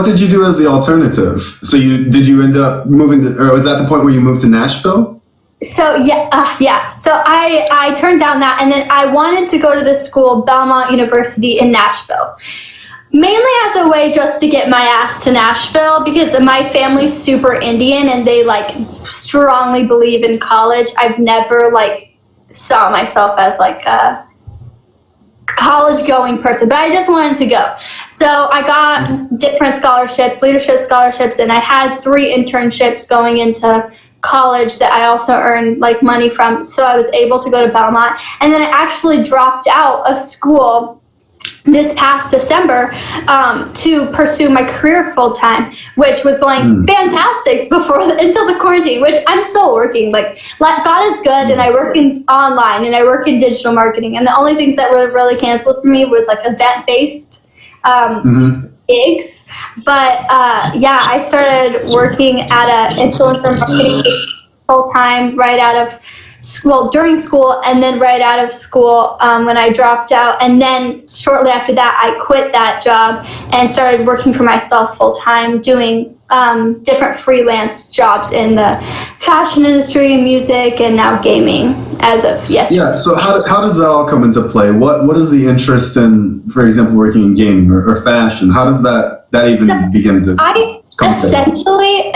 did you do as the alternative? So did you end up moving to, or was that the point where you moved to Nashville? So yeah. So I turned down that, and then I wanted to go to this school, Belmont University in Nashville, mainly as a way just to get my ass to Nashville because my family's super Indian and they like strongly believe in college. I've never like saw myself as like a college going person, but I just wanted to go. So I got different scholarships, leadership scholarships, and I had 3 internships going into college that I also earned like money from. So I was able to go to Belmont, and then I actually dropped out of school this past December to pursue my career full time, which was going fantastic until the quarantine, which I'm still working. Like God is good, and I work in online and I work in digital marketing, and the only things that were really canceled for me was like event based gigs. But I started working at a influencer marketing full time right out of school, during school, and then right out of school when I dropped out. And then shortly after that, I quit that job and started working for myself full time, doing different freelance jobs in the fashion industry, music, and now gaming as of yesterday. Yeah, so how does that all come into play? What is the interest in, for example, working in gaming or fashion? How does that even begin to come essentially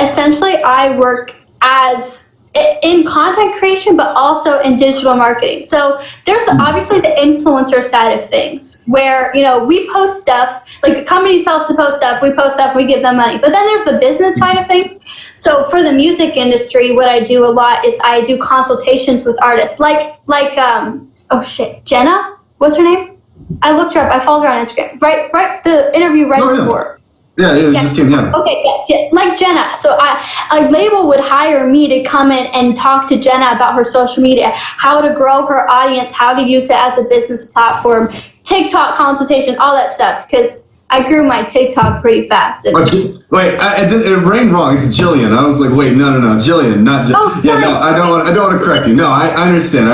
I work as in content creation, but also in digital marketing. So there's obviously the influencer side of things where, we post stuff, like a company sells to post stuff, we post stuff, we give them money. But then there's the business side of things. So for the music industry, what I do a lot is I do consultations with artists like Jenna, what's her name? I looked her up, I followed her on Instagram, right, the interview before. Yeah, it just came out. Okay, yes, like Jenna. So a label would hire me to come in and talk to Jenna about her social media, how to grow her audience, how to use it as a business platform, TikTok consultation, all that stuff. Because I grew my TikTok pretty fast. And wait, it rang wrong. It's Jillian. I was like, wait, no, Jillian, not Jillian. Oh, yeah, no, I don't want to correct you. No, I understand.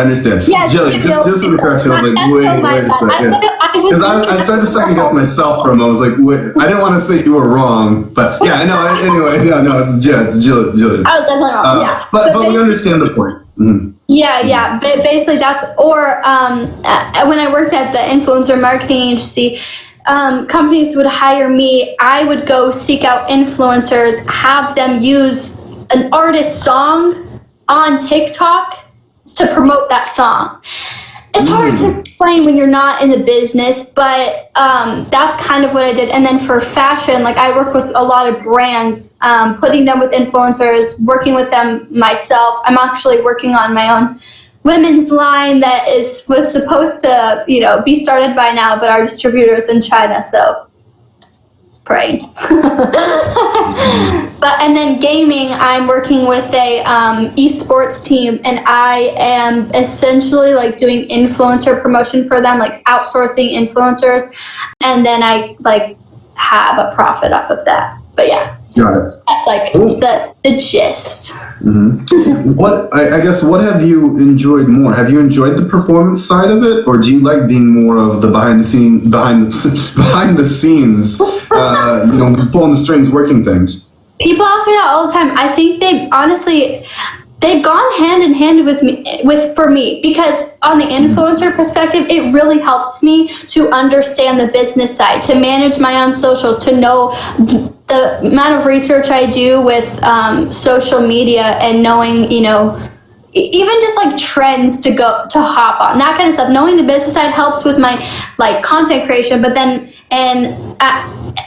Yeah, Jillian, just for the correction, I was like, wait a second. Because I started to second guess myself for a moment. I was like, wait, I didn't want to say you were wrong, but yeah, I know. Anyway, it's Jillian. I was definitely wrong. Yeah, but we understand the point. Mm-hmm. Yeah. But basically, that's when I worked at the influencer marketing agency. Companies would hire me. I would go seek out influencers, have them use an artist's song on TikTok to promote that song. It's hard to explain when you're not in the business, but that's kind of what I did. And then for fashion, like I work with a lot of brands, putting them with influencers, working with them myself. I'm actually working on my own women's line that was supposed to, be started by now, but our distributor's in China, so praying. And then gaming, I'm working with a esports team, and I am essentially like doing influencer promotion for them, like outsourcing influencers, and then I like have a profit off of that. But yeah. Got it. That's like the gist. Mm-hmm. What have you enjoyed more? Have you enjoyed the performance side of it, or do you like being more of the behind the scenes, pulling the strings, working things? People ask me that all the time. I think they've gone hand in hand for me, because on the influencer perspective, it really helps me to understand the business side, to manage my own socials, to know the amount of research I do with social media, and knowing, even just like trends to hop on, that kind of stuff. Knowing the business side helps with my like content creation, but then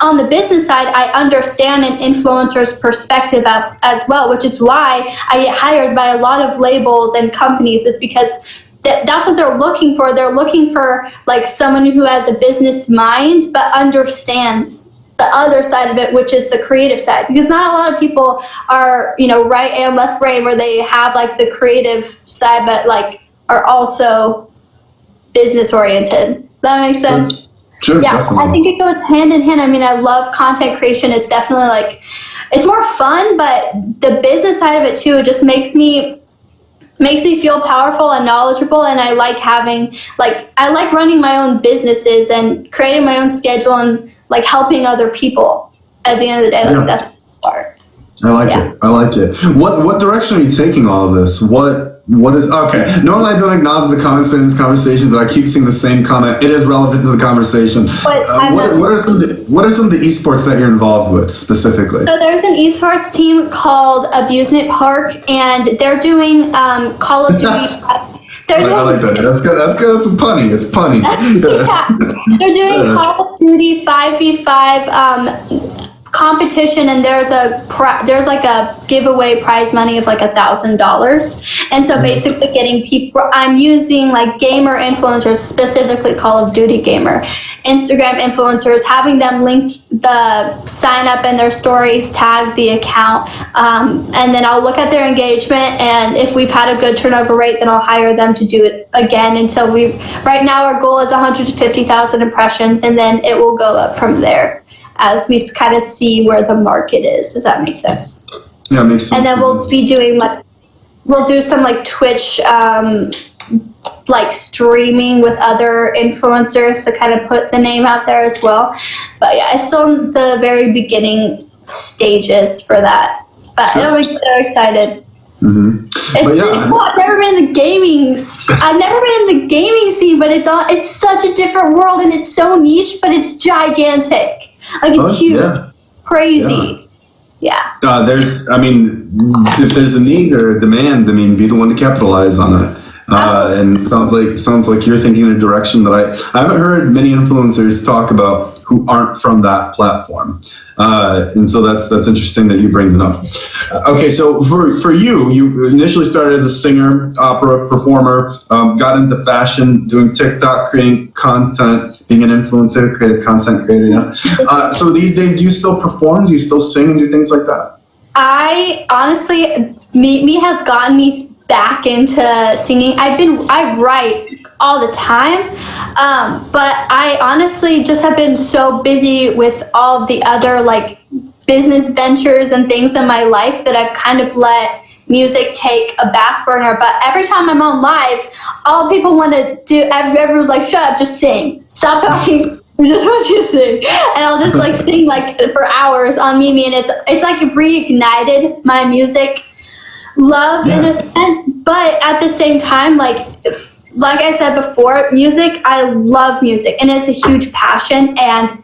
on the business side, I understand an influencer's perspective as well, which is why I get hired by a lot of labels and companies, is because that's what they're looking for. They're looking for like someone who has a business mind but understands the other side of it, which is the creative side, because not a lot of people are, right and left brain, where they have like the creative side but like are also business oriented. Does that make sense? Sure, yeah, definitely. I think it goes hand in hand. I mean, I love content creation. It's definitely like, it's more fun, but the business side of it too just makes me feel powerful and knowledgeable. And I like I like running my own businesses and creating my own schedule and like helping other people at the end of the day. Like that's the best part. I like it. What direction are you taking all of this? What is okay? Normally I don't acknowledge the comments in this conversation, but I keep seeing the same comment. It is relevant to the conversation. What are some of the esports that you're involved with specifically? So there's an esports team called Abusement Park, and they're doing Call of Duty. I like that. That's good. That's punny. It's punny. Yeah. They're doing Call of Duty 5v5 competition, and there's like a giveaway prize money of like $1,000. And so basically getting people, I'm using like gamer influencers, specifically Call of Duty gamer Instagram influencers, having them link the sign up in their stories, tag the account, and then I'll look at their engagement, and if we've had a good turnover rate, then I'll hire them to do it again until right now our goal is 150,000 impressions, and then it will go up from there as we kind of see where the market is. Does that make sense? Yeah, it makes sense. And then we'll be doing we'll do some like Twitch, like streaming with other influencers to kind of put the name out there as well. But yeah, it's still in the very beginning stages for that. But I'm so excited. Mm-hmm. It's cool. I've never been in the gaming scene, but it's such a different world, and it's so niche, but it's gigantic. Like, it's huge. Yeah. Crazy. Yeah. If there's a need or a demand, be the one to capitalize on it. And it sounds like you're thinking in a direction that I haven't heard many influencers talk about who aren't from that platform. And so that's interesting that you bring it up. Okay, so for you initially started as a singer, opera performer, got into fashion, doing TikTok, creating content, being an influencer, creative content creator. Yeah. So these days, do you still perform? Do you still sing and do things like that? I honestly, me has gotten me back into singing. I write all the time, but I honestly just have been so busy with all of the other like business ventures and things in my life that I've kind of let music take a back burner. But every time I'm on live, all people want to do, everyone's like, shut up, just sing, stop talking, we just want you to sing. And I'll just like sing like for hours on Mimi, and it's like it reignited my music love in a sense. But at the same time, like I said before, music, I love music, and it's a huge passion, and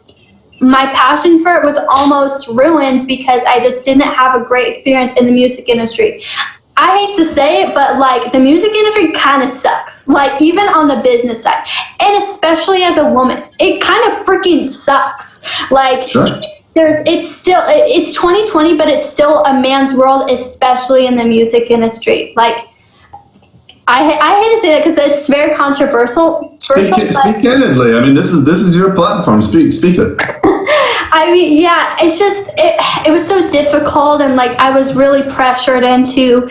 my passion for it was almost ruined because I just didn't have a great experience in the music industry. I hate to say it, but like the music industry kind of sucks, like even on the business side, and especially as a woman, it kind of freaking sucks. Like, sure. It's 2020, but it's still a man's world, especially in the music industry. Like, I hate to say that because it's very controversial. Speak candidly. I mean, this is your platform. Speak it. I mean, yeah, it's just it was so difficult, and like I was really pressured into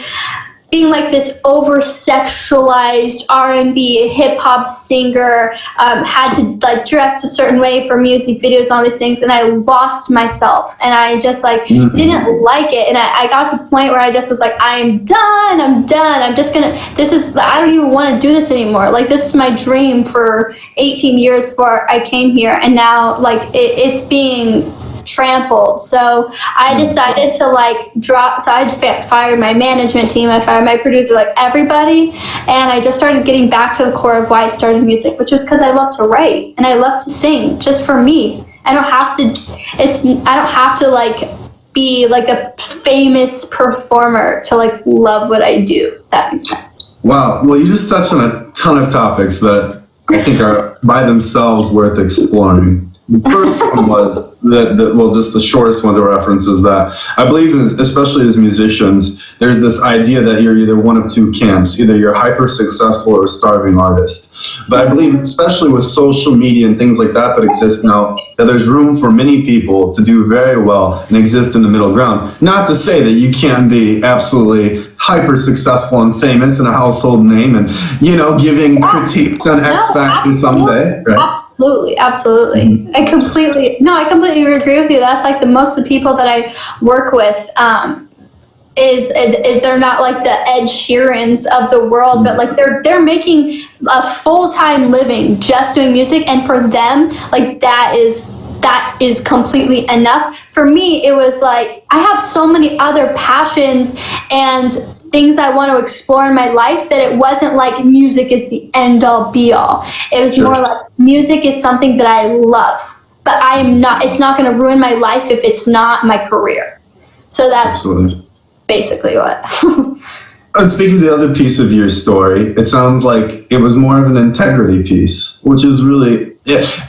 being like this over-sexualized R&B hip-hop singer, had to like dress a certain way for music videos and all these things, and I lost myself, and I just like didn't like it, and I got to the point where I just was like, I'm done, I don't even want to do this anymore. Like, this is my dream for 18 years before I came here, and now like it's being trampled. So I decided to like drop. So I fired my management team, I fired my producer, like everybody, and I just started getting back to the core of why I started music, which was because I love to write and I love to sing just for me. I don't have to like be like a famous performer to like love what I do. If that makes sense. Wow. Well, you just touched on a ton of topics that I think are by themselves worth exploring. The first one was just the shortest one to reference is that I believe, especially as musicians, there's this idea that you're either one of two camps. Either you're hyper successful or a starving artist. But I believe, especially with social media and things like that exist now, that there's room for many people to do very well and exist in the middle ground. Not to say that you can't be absolutely hyper successful and famous and a household name and, giving critiques on X Factor someday. Right? Absolutely. Mm-hmm. I completely agree with you. That's like most of the people that I work with, is they're not like the Ed Sheerans of the world, but like they're making a full-time living just doing music, and for them, like that is completely enough. For me, it was like I have so many other passions and things I want to explore in my life that it wasn't like music is the end-all be-all. It was more like music is something that I love, but it's not going to ruin my life if it's not my career. So that's basically what. And speaking of the other piece of your story, it sounds like it was more of an integrity piece, which is really,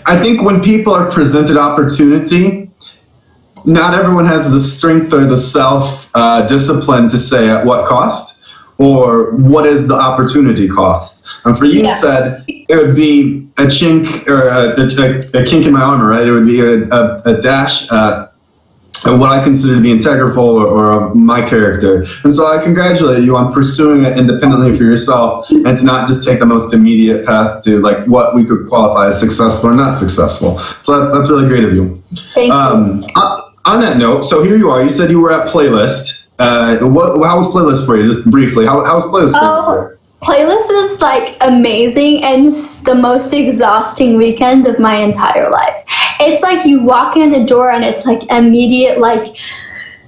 I think when people are presented opportunity, not everyone has the strength or the self discipline to say at what cost or what is the opportunity cost. And for you, Yeah. said it would be a chink or a kink in my armor, right? It would be a dash at what I consider to be integral or of my character. And so I congratulate you on pursuing it independently for yourself and to not just take the most immediate path to like what we could qualify as successful or not successful. So that's really great of you. Thank you. On that note, so here you are. You said you were at Playlist. How was Playlist for you? Just briefly, how was Playlist for you? Playlist was like amazing and the most exhausting weekend of my entire life. It's like you walk in the door and it's like immediate, like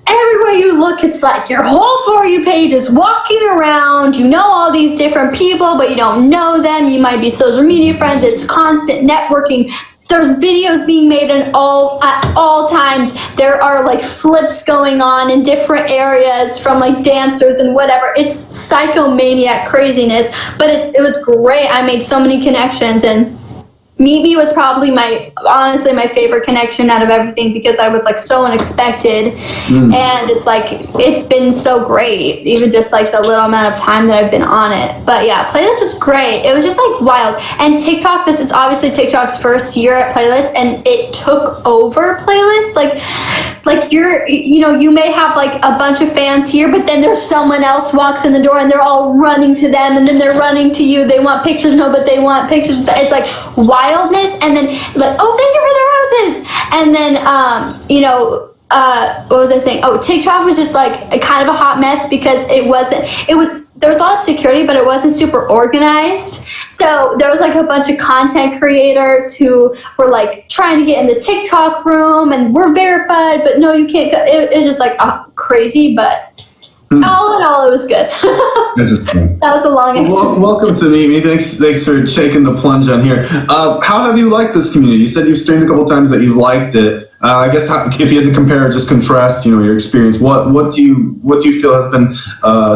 everywhere you look, it's like your whole For You page is walking around. You know all these different people, but you don't know them. You might be social media friends. It's constant networking. There's videos being made at all times. There are like flips going on in different areas from like dancers and whatever. It's psychomaniac craziness, but it was great. I made so many connections, and Meet Me was probably honestly my favorite connection out of everything because I was like so unexpected, and it's been so great, even just like the little amount of time that I've been on it. But yeah, Playlist was great. It was just like wild. And TikTok, this is obviously TikTok's first year at Playlist, and it took over Playlist. Like you may have like a bunch of fans here, but then there's someone else walks in the door and they're all running to them, and then they're running to you. They want pictures, but they want pictures. It's like wildness, and then like, oh, thank you for the roses, and then what was I saying? Oh, TikTok was just like a kind of a hot mess because there was a lot of security, but it wasn't super organized. So there was like a bunch of content creators who were like trying to get in the TikTok room and we're verified, but no, you can't. It was just like crazy, but all in all, it was good. Interesting. That was a long explanation. Welcome to Meet Me. Thanks for taking the plunge on here. How have you liked this community? You said you've streamed a couple times that you liked it. I guess if you had to compare or just contrast, your experience, what do you feel has been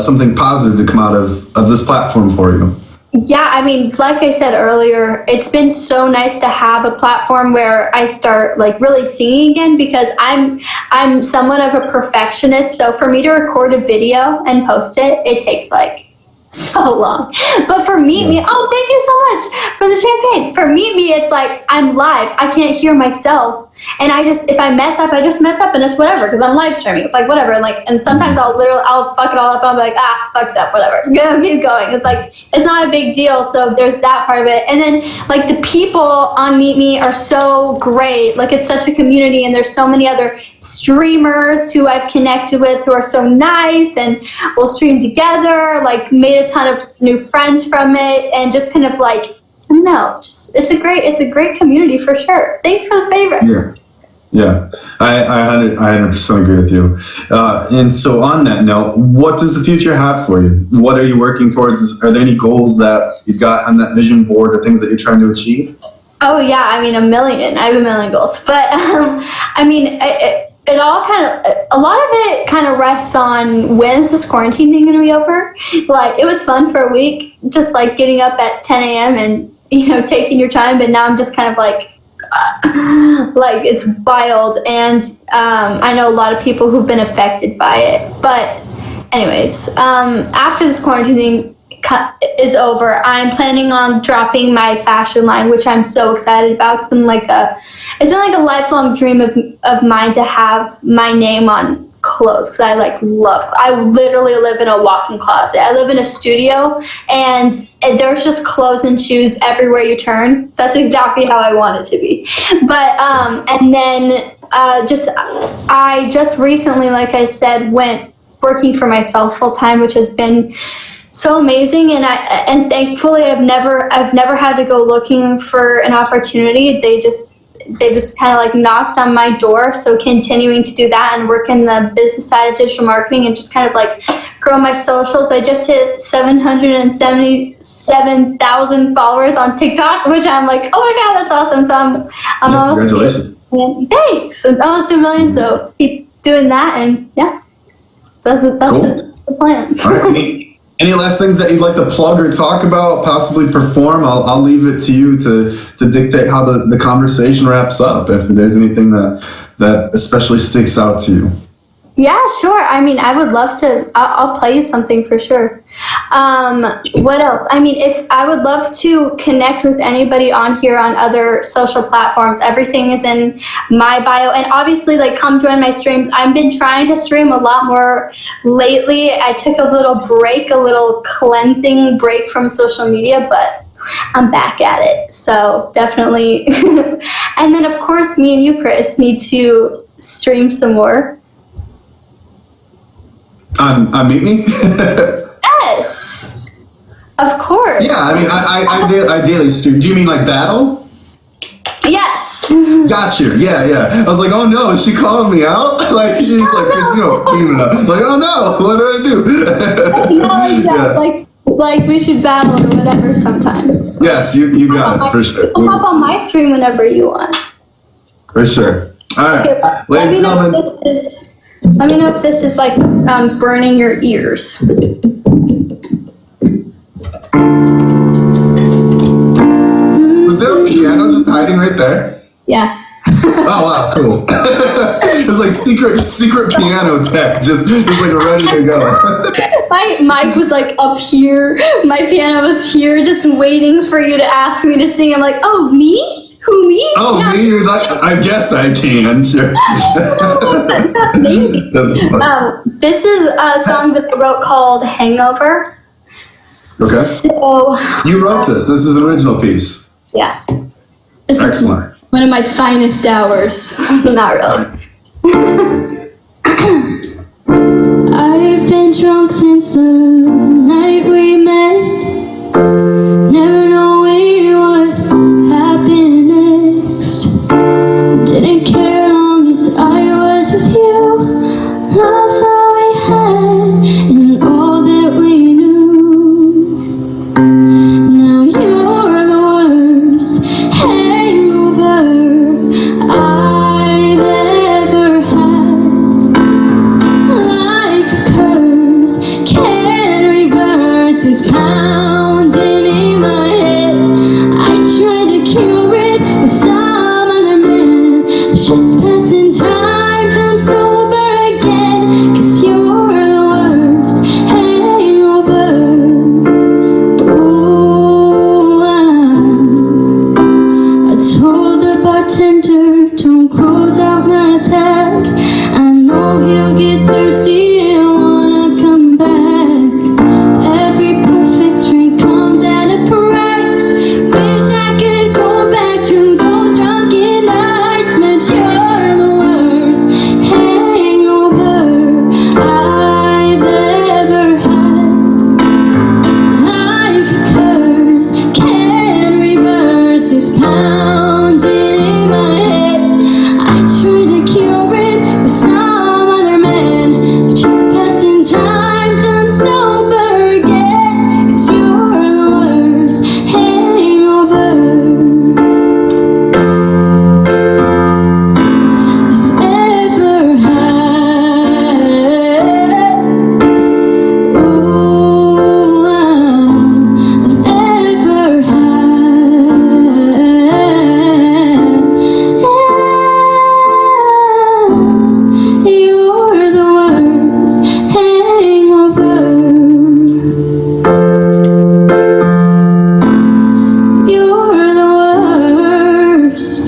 something positive to come out of this platform for you? Yeah, I mean, like I said earlier, it's been so nice to have a platform where I start like really singing again because I'm somewhat of a perfectionist. So for me to record a video and post it, it takes like so long. But for Meet Me, oh, thank you so much for the champagne. For Meet Me, it's like I'm live. I can't hear myself. And if I mess up, I just mess up and it's whatever because I'm live streaming. It's like whatever. And sometimes I'll fuck it all up and I'll be like, fucked up, whatever. Keep going. It's like, it's not a big deal. So there's that part of it. And then like the people on Meet Me are so great. Like it's such a community and there's so many other streamers who I've connected with who are so nice and we'll stream together, like made a ton of new friends from it and just kind of like, no, just it's a great community for sure. Thanks for the favor. Yeah, I 100% agree with you. And so on that note, what does the future have for you? What are you working towards? Are there any goals that you've got on that vision board or things that you're trying to achieve? Oh yeah, I mean I have a million goals, but I mean it all a lot of it kind of rests on when's this quarantine thing gonna be over. Like it was fun for a week, just like getting up at 10 a.m. and taking your time, but now I'm just kind of like it's wild, and I know a lot of people who've been affected by it. But anyways, after this quarantine thing is over, I'm planning on dropping my fashion line, which I'm so excited about. It's been like a lifelong dream of mine to have my name on clothes because I literally live in a walk-in closet. I live in a studio and there's just clothes and shoes everywhere you turn. That's exactly how I want it to be. But and then I just recently, like I said, went working for myself full time, which has been so amazing, and thankfully I've never had to go looking for an opportunity. They just kind of like knocked on my door. So continuing to do that and work in the business side of digital marketing and just kind of like grow my socials. I just hit 777,000 followers on TikTok, which I'm like, oh my God, that's awesome. So I'm almost, congratulations. Thanks. I'm almost 2 million. So keep doing that. And yeah, that's cool. The plan. All right. Any last things that you'd like to plug or talk about, possibly perform? I'll leave it to you to dictate how the conversation wraps up. If there's anything that that especially sticks out to you? Yeah, sure. I mean, I would love to. I'll play you something for sure. What else? I mean, if I would love to connect with anybody on here on other social platforms, everything is in my bio. And obviously, like, come join my streams. I've been trying to stream a lot more lately. I took a little break, a little cleansing break from social media, but I'm back at it. So definitely. And then, of course, me and you, Chris, need to stream some more. On Meet Me? Yes, of course. Yeah, I mean, I daily stream. Do you mean like battle? Yes. Got you. Yeah. I was like, oh no, is she calling me out? Like, he's like, screaming up. Like, oh no, what did I do? Not like that. Like we should battle or whatever sometime. Yes, you got it, for sure. We'll hop on my stream whenever you want. For sure. All right. Okay, let me know if this is like burning your ears. Was there a piano just hiding right there? Yeah. Oh wow, cool. It's like secret piano tech, just like ready to go. My mic was like up here. My piano was here, just waiting for you to ask me to sing. I'm like, oh, me? Who, me? Oh, yeah. Me? You're like, I guess I can, sure. Maybe. This is a song that I wrote called Hangover. Okay. So, you wrote this. This is an original piece. Yeah. This Excellent. is one of my finest hours. Not really. I've been drunk since the night we met. Never knowing what happened next. Didn't care long as I was with you. Love's all we had and all that we knew. Now you're the worst hangover I've ever had. Like a curse, can't reverse this pounding in my head. I tried to cure it with some other man, but just passing time till I'm sober again. 'Cause you're the worst hangover. Ooh, I told the bartender, don't close out my tab. I know he'll get thirsty and wanna come back. Every perfect drink comes at a price. Wish I could go back to those drunken nights, but you're the worst hangover I've ever had. Like a curse, can't reverse this pounding in my head. I tried to cure it with some other man, but just passing time till I'm sober again. 'Cause you're the worst hangover I've ever had. Ooh, I've ever had. You're the worst hangover. You're the worst.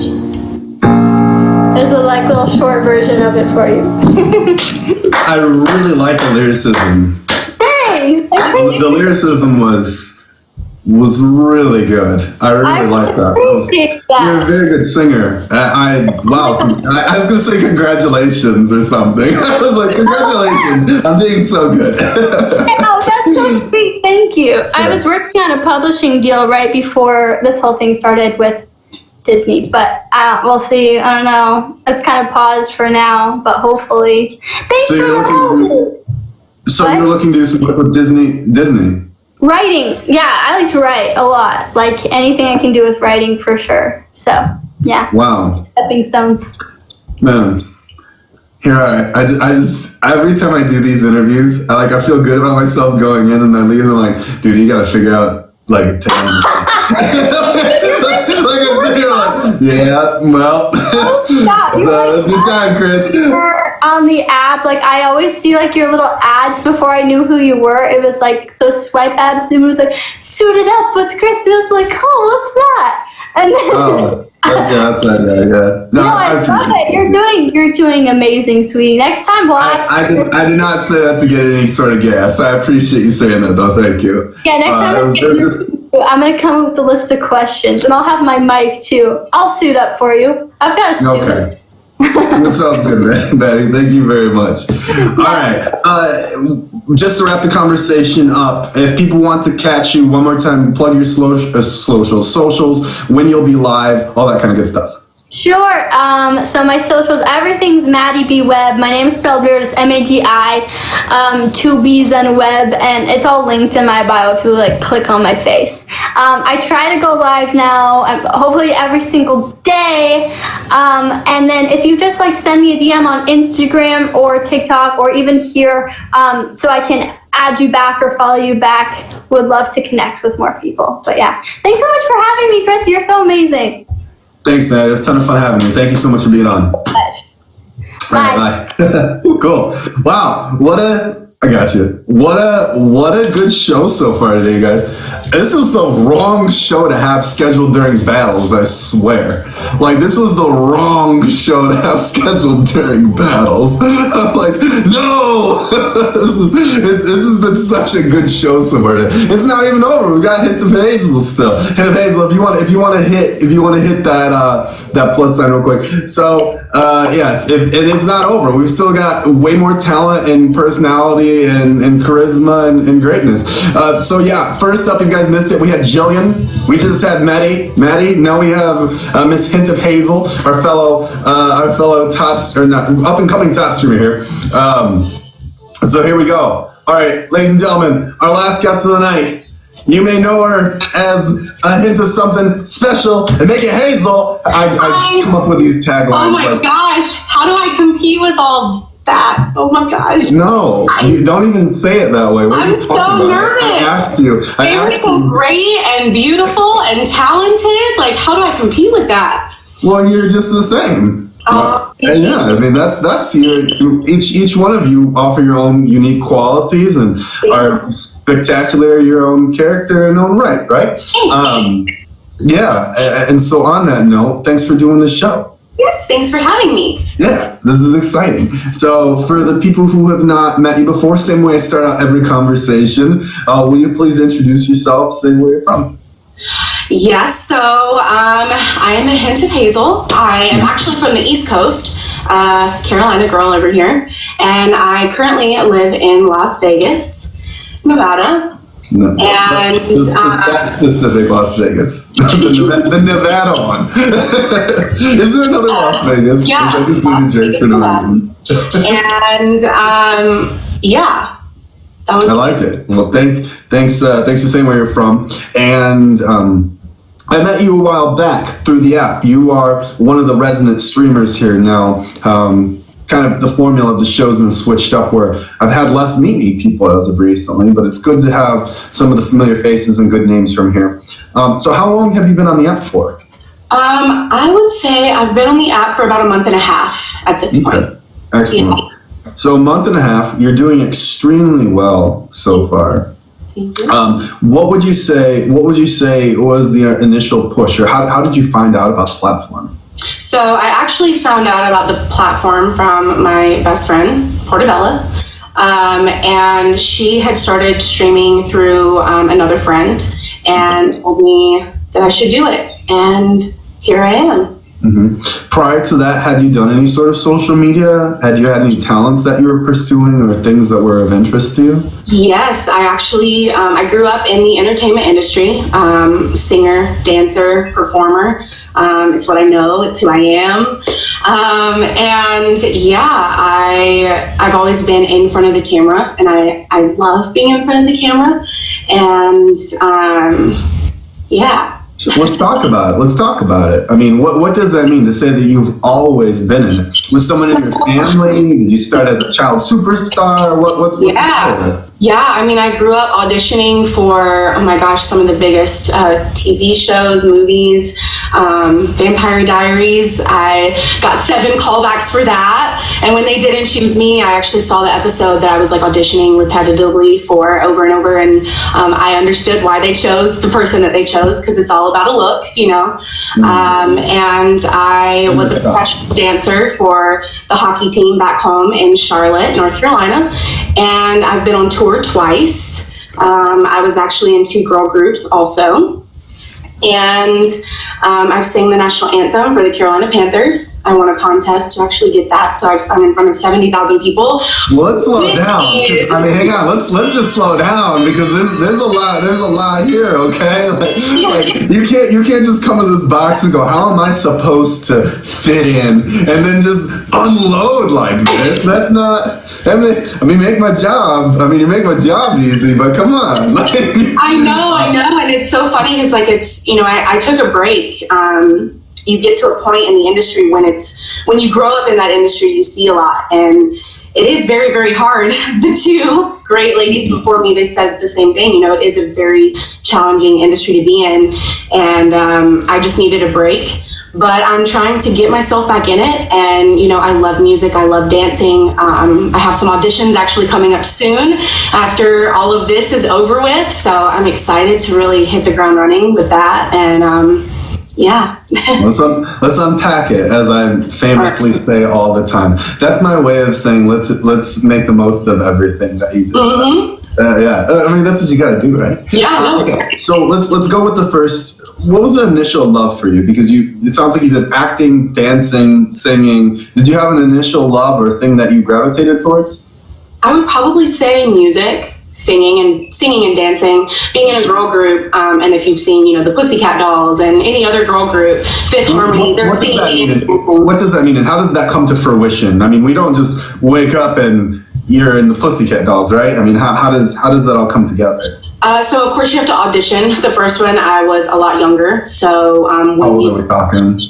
There's a like little short version of it for you. I really like the lyricism. Thanks. The lyricism was really good. I really like that. Appreciate You're a that. very good singer. Wow. I was gonna say congratulations or something. I was like, congratulations. I'm doing so good. Oh, that's so sweet. Thank you. I was working on a publishing deal right before this whole thing started with Disney, but we'll see. I don't know. It's kind of paused for now, but hopefully. Thanks So for you're the looking- roses. So What? you're looking to do some work with Disney? Writing. Yeah, I like to write a lot. Like anything I can do with writing for sure. So, yeah. Wow. Stepping stones. Man. Here I just every time I do these interviews, I feel good about myself going in, and I leave and I'm like, dude, you gotta figure out like a talent. like You're like, yeah, well, Stop. so it's your time, Chris. On the app, like I always see like your little ads before I knew who you were. It was like those swipe ads. It was like suited up with Chris. It was like, oh, what's that? And then Oh, okay, that's that guy. Yeah. no, I love it. You're doing amazing, sweetie. Next time we'll have I did not say that to get any sort of gas. I appreciate you saying that, though. Thank you. yeah. Next time I'm gonna come up with a list of questions, and I'll have my mic too. I'll suit up for you. I've got a suit. Okay. That sounds good, man. Betty, thank you very much. All right. Just to wrap the conversation up, if people want to catch you one more time, plug your socials, when you'll be live, all that kind of good stuff. Sure. So my socials, everything's Maddie B Web. My name is spelled weird. It's MADI, 2 B's and Web, and it's all linked in my bio if you like click on my face. I try to go live now, hopefully every single day. And then if you just like send me a DM on Instagram or TikTok or even here, so I can add you back or follow you back. Would love to connect with more people. But yeah, thanks so much for having me, Chris. You're so amazing. Thanks, man. It's a ton of fun having you. Thank you so much for being on. Bye. All right, bye. Cool. Wow. I got you. What a good show so far today, guys. This was the wrong show to have scheduled during battles, I swear. Like, this was the wrong show to have scheduled during battles. I'm like, no! This has been such a good show so far today. It's not even over. We got Hint of Hazel still. Hint of Hazel, if you want to hit that plus sign real quick. So, yes, and it's not over. We've still got way more talent and personality and charisma and greatness. So yeah, first up, you guys missed it. We had Jillian. We just had Maddie. Now we have Miss Hint of Hazel, our fellow up and coming top streamer here. So here we go. All right, ladies and gentlemen, our last guest of the night. You may know her as a hint of something special and make it Hazel. I come up with these taglines. Oh my gosh, how do I compete with all that? Oh my gosh. No, you don't even say it that way. What are I'm you so talking about? nervous. I asked you. They were so great and beautiful and talented. Like, how do I compete with that? Well, you're just the same. And yeah, I mean that's each one of you offer your own unique qualities and are spectacular your own character in own right? Yeah, and so on that note, thanks for doing this show. Yes, thanks for having me. Yeah, this is exciting. So for the people who have not met you before, same way I start out every conversation, will you please introduce yourself, say where you're from? Yes, so I am a Hint of Hazel. I am actually from the East Coast, Carolina girl over here, and I currently live in Las Vegas, Nevada. No, And that specific Las Vegas, the Nevada one. Is there another Las Vegas? Yeah, I just need a jerk for no reason. And yeah. I liked it. Well, thanks for saying where you're from. And I met you a while back through the app. You are one of the resident streamers here now. Kind of the formula of the show's been switched up where I've had less meet people as of recently, but it's good to have some of the familiar faces and good names from here. So how long have you been on the app for? I would say I've been on the app for about a month and a half at this point. Excellent. Yeah. So a month and a half, you're doing extremely well so far. Thank you. What would you say was the initial push, or how did you find out about the platform? So I actually found out about the platform from my best friend, Portabella. And she had started streaming through another friend and told me that I should do it. And here I am. Mm-hmm. Prior to that, had you done any sort of social media? Had you had any talents that you were pursuing or things that were of interest to you? Yes, I actually, I grew up in the entertainment industry, singer, dancer, performer. It's what I know, it's who I am. And yeah, I've always been in front of the camera, and I love being in front of the camera. And yeah. Let's talk about it. I mean, what does that mean to say that you've always been in it? Was someone in your family? Did you start as a child superstar? What's the story? Yeah, I mean, I grew up auditioning for, oh my gosh, some of the biggest TV shows, movies, Vampire Diaries. I got 7 callbacks for that. And when they didn't choose me, I actually saw the episode that I was like auditioning repetitively for over and over. And I understood why they chose the person that they chose, because it's all about a look, you know. And I was a professional dancer for the hockey team back home in Charlotte, North Carolina. And I've been on tour twice. I was actually in 2 girl groups also. And I've sang the national anthem for the Carolina Panthers. I won a contest to actually get that, so I've sung in front of 70,000 people. Well, let's slow down. I mean, hang on. Let's just slow down, because there's a lot here. Okay, like you can't just come into this box and go, how am I supposed to fit in, and then just unload like this. That's not. I mean, make my job. I mean, you make my job easy, but come on. I know, and it's so funny because, like, it's, you know, I took a break. You get to a point in the industry when you grow up in that industry, you see a lot, and it is very, very hard. The 2 great ladies before me, they said the same thing. You know, it is a very challenging industry to be in, and I just needed a break. But I'm trying to get myself back in it, and you know, I love music, I love dancing. I have some auditions actually coming up soon after all of this is over with, so I'm excited to really hit the ground running with that. And yeah. let's unpack it, as I famously say all the time. That's my way of saying let's make the most of everything that you just said. Yeah, I mean, that's what you got to do, right? Yeah. No. Okay. So let's go with the first. What was the initial love for you? Because it sounds like you did acting, dancing, singing. Did you have an initial love or thing that you gravitated towards? I would probably say music, singing and dancing. Being in a girl group, and if you've seen, you know, the Pussycat Dolls and any other girl group, Fifth Harmony, they're singing. What does that mean, and how does that come to fruition? I mean, we don't just wake up and you're in the Pussycat Dolls, right? I mean, how does that all come together? So of course you have to audition. The first one, I was a lot younger. So how old are we talking?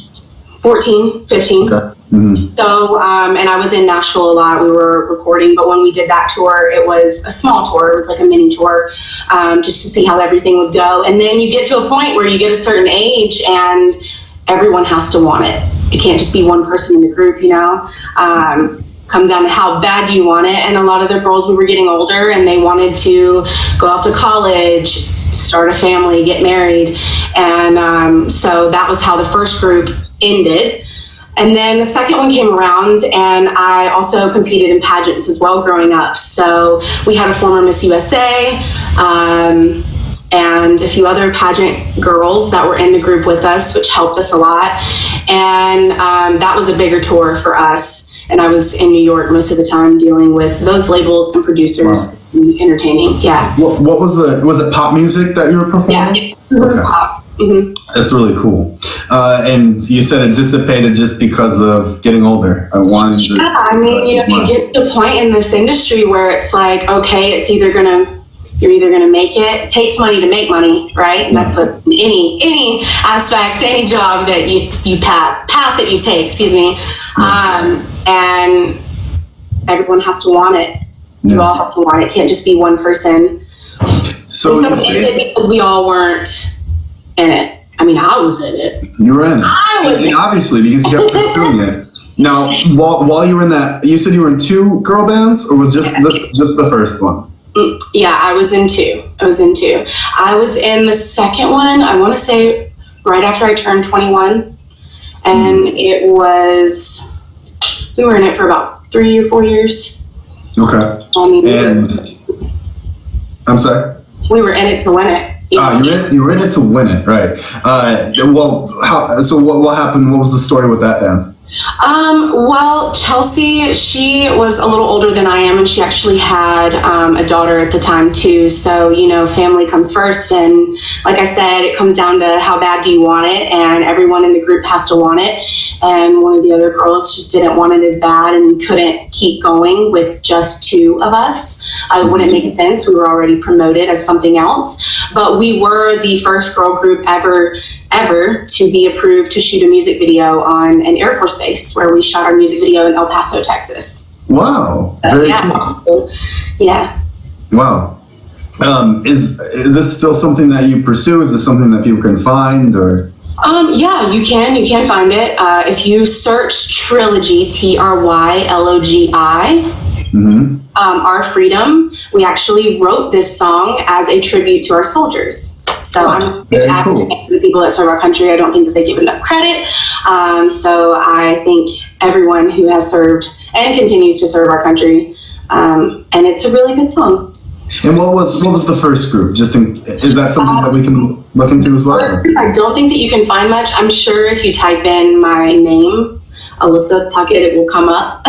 14, 15. Okay. Mm-hmm. So, and I was in Nashville a lot. We were recording, but when we did that tour, it was a small tour. It was like a mini tour, just to see how everything would go. And then you get to a point where you get a certain age and everyone has to want it. It can't just be one person in the group, you know? Comes down to how bad do you want it. And a lot of the girls, we were getting older and they wanted to go off to college, start a family, get married. And so that was how the first group ended. And then the second one came around, and I also competed in pageants as well growing up. So we had a former Miss USA, and a few other pageant girls that were in the group with us, which helped us a lot. And that was a bigger tour for us. And I was in New York most of the time dealing with those labels and producers. Wow. And entertaining. Yeah. What was it pop music that you were performing? Yeah. Okay. Pop. Mm-hmm. That's really cool. And you said it dissipated just because of getting older. I mean, you know, you get to a point in this industry where it's like, okay, you're either gonna make it. It takes money to make money, right? And that's what any aspect, any job that you path that you take, excuse me. And everyone has to want it. You all have to want it. It can't just be one person. So because we all weren't in it. I mean, I was in it. You were in it. I was in it. Obviously, because you kept pursuing it. Now, while you were in that, you said you were in 2 girl bands, or was just the first one? Yeah, I was in 2. I was in the second one, I want to say right after I turned 21. And we were in it for about 3 or 4 years. Okay. And I'm sorry? We were in it to win it. You were in it to win it, right? So what happened? What was the story with that band? Well, Chelsea, she was a little older than I am, and she actually had a daughter at the time too. So, you know, family comes first, and like I said, it comes down to how bad do you want it, and everyone in the group has to want it. And one of the other girls just didn't want it as bad, and we couldn't keep going with just 2 of us. It wouldn't make sense. We were already promoted as something else, but we were the first girl group ever to be approved to shoot a music video on an Air Force base, where we shot our music video in El Paso, Texas. Wow. Very cool. Yeah. Wow. Is this still something that you pursue? Is this something that people can find, or? Yeah, you can find it. If you search Trilogy, TRYLOGI, Our Freedom, we actually wrote this song as a tribute to our soldiers. So I'm very advocate cool. for the people that serve our country. I don't think that they give enough credit. So I thank everyone who has served and continues to serve our country. And it's a really good song. And what was the first group? Is that something that we can look into as well? I don't think that you can find much. I'm sure if you type in my name, Alyssa Puckett, it will come up.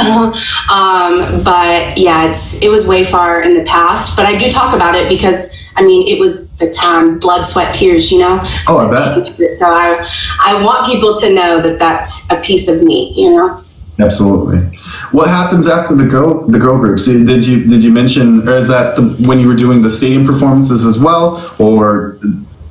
But yeah, it was way far in the past. But I do talk about it because, I mean, it was the time, blood, sweat, tears, you know? Oh, I bet. So I want people to know that that's a piece of me, you know? Absolutely. What happens after the girl group? So did you mention, or is that when you were doing the stadium performances as well, or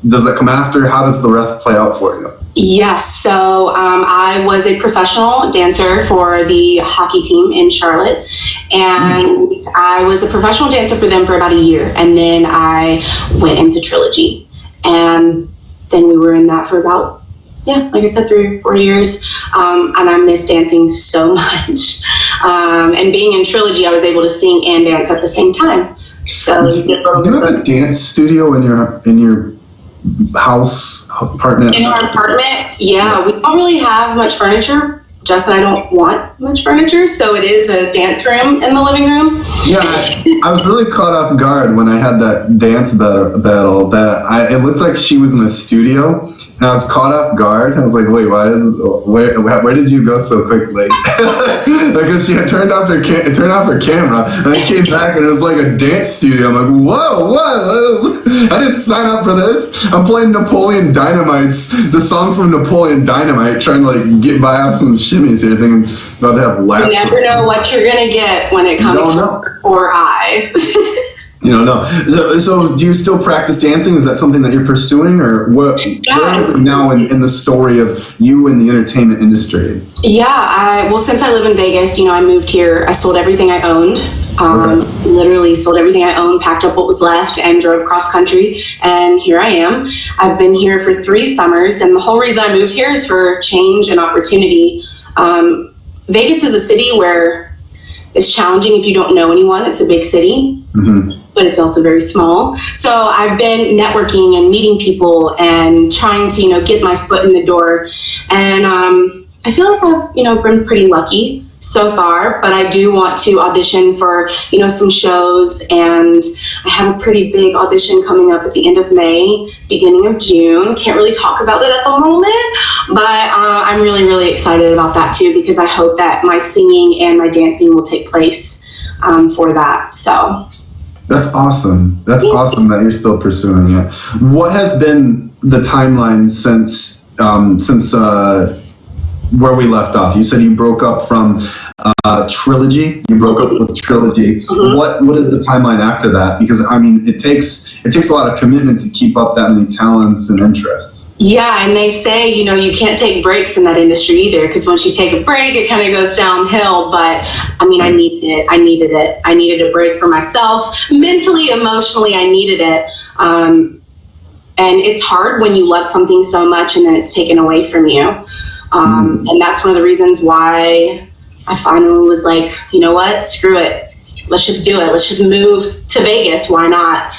does that come after? How does the rest play out for you? Yes, so I was a professional dancer for the hockey team in Charlotte, and I was a professional dancer for them for about a year, and then I went into Trilogy, and then we were in that for about, like I said, 3 or 4 years, and I miss dancing so much. And being in Trilogy, I was able to sing and dance at the same time. So Do you have a dance studio in your house apartment? in our apartment, yeah, we don't really have much furniture. Jess and I don't want much furniture, so it is a dance room in the living room. Yeah, I was really caught off guard when I had that dance battle. It looked like she was in a studio, and I was caught off guard. I was like, "Wait, where did you go so quickly?" Because she had turned off her camera, and then came back, and it was like a dance studio. I'm like, "Whoa, what? I didn't sign up for this. I'm playing Napoleon Dynamite's the song from Napoleon Dynamite, trying to like get by off some shimmies here, thinking about to have laps." You never know what you're gonna get when it comes to or I. You don't know. So do you still practice dancing? Is that something that you're pursuing, or what? Yeah. Where are you now in the story of you in the entertainment industry? Yeah, since I live in Vegas, I moved here. I sold everything I owned. Okay. Literally sold everything I owned, packed up what was left, and drove cross country. And here I am. I've been here for 3 summers, and the whole reason I moved here is for change and opportunity. Vegas is a city where it's challenging if you don't know anyone. It's a big city. Mm-hmm. But it's also very small. So I've been networking and meeting people and trying to, get my foot in the door. And I feel like I've, been pretty lucky so far, but I do want to audition for, some shows, and I have a pretty big audition coming up at the end of May, beginning of June. Can't really talk about it at the moment, but I'm really, really excited about that too, because I hope that my singing and my dancing will take place for that. So. That's awesome. That's awesome that you're still pursuing it. What has been the timeline since where we left off? You said you broke up from Trilogy. You broke up with Trilogy. Mm-hmm. What is the timeline after that? Because I mean, it takes a lot of commitment to keep up that many talents and interests. Yeah, and they say, you can't take breaks in that industry either, because once you take a break, it kind of goes downhill. But I mean, I needed it. I needed a break for myself. Mentally, emotionally, I needed it. And it's hard when you love something so much and then it's taken away from you. And that's one of the reasons why I finally was like, you know what, screw it. Let's just do it. Let's just move to Vegas. Why not?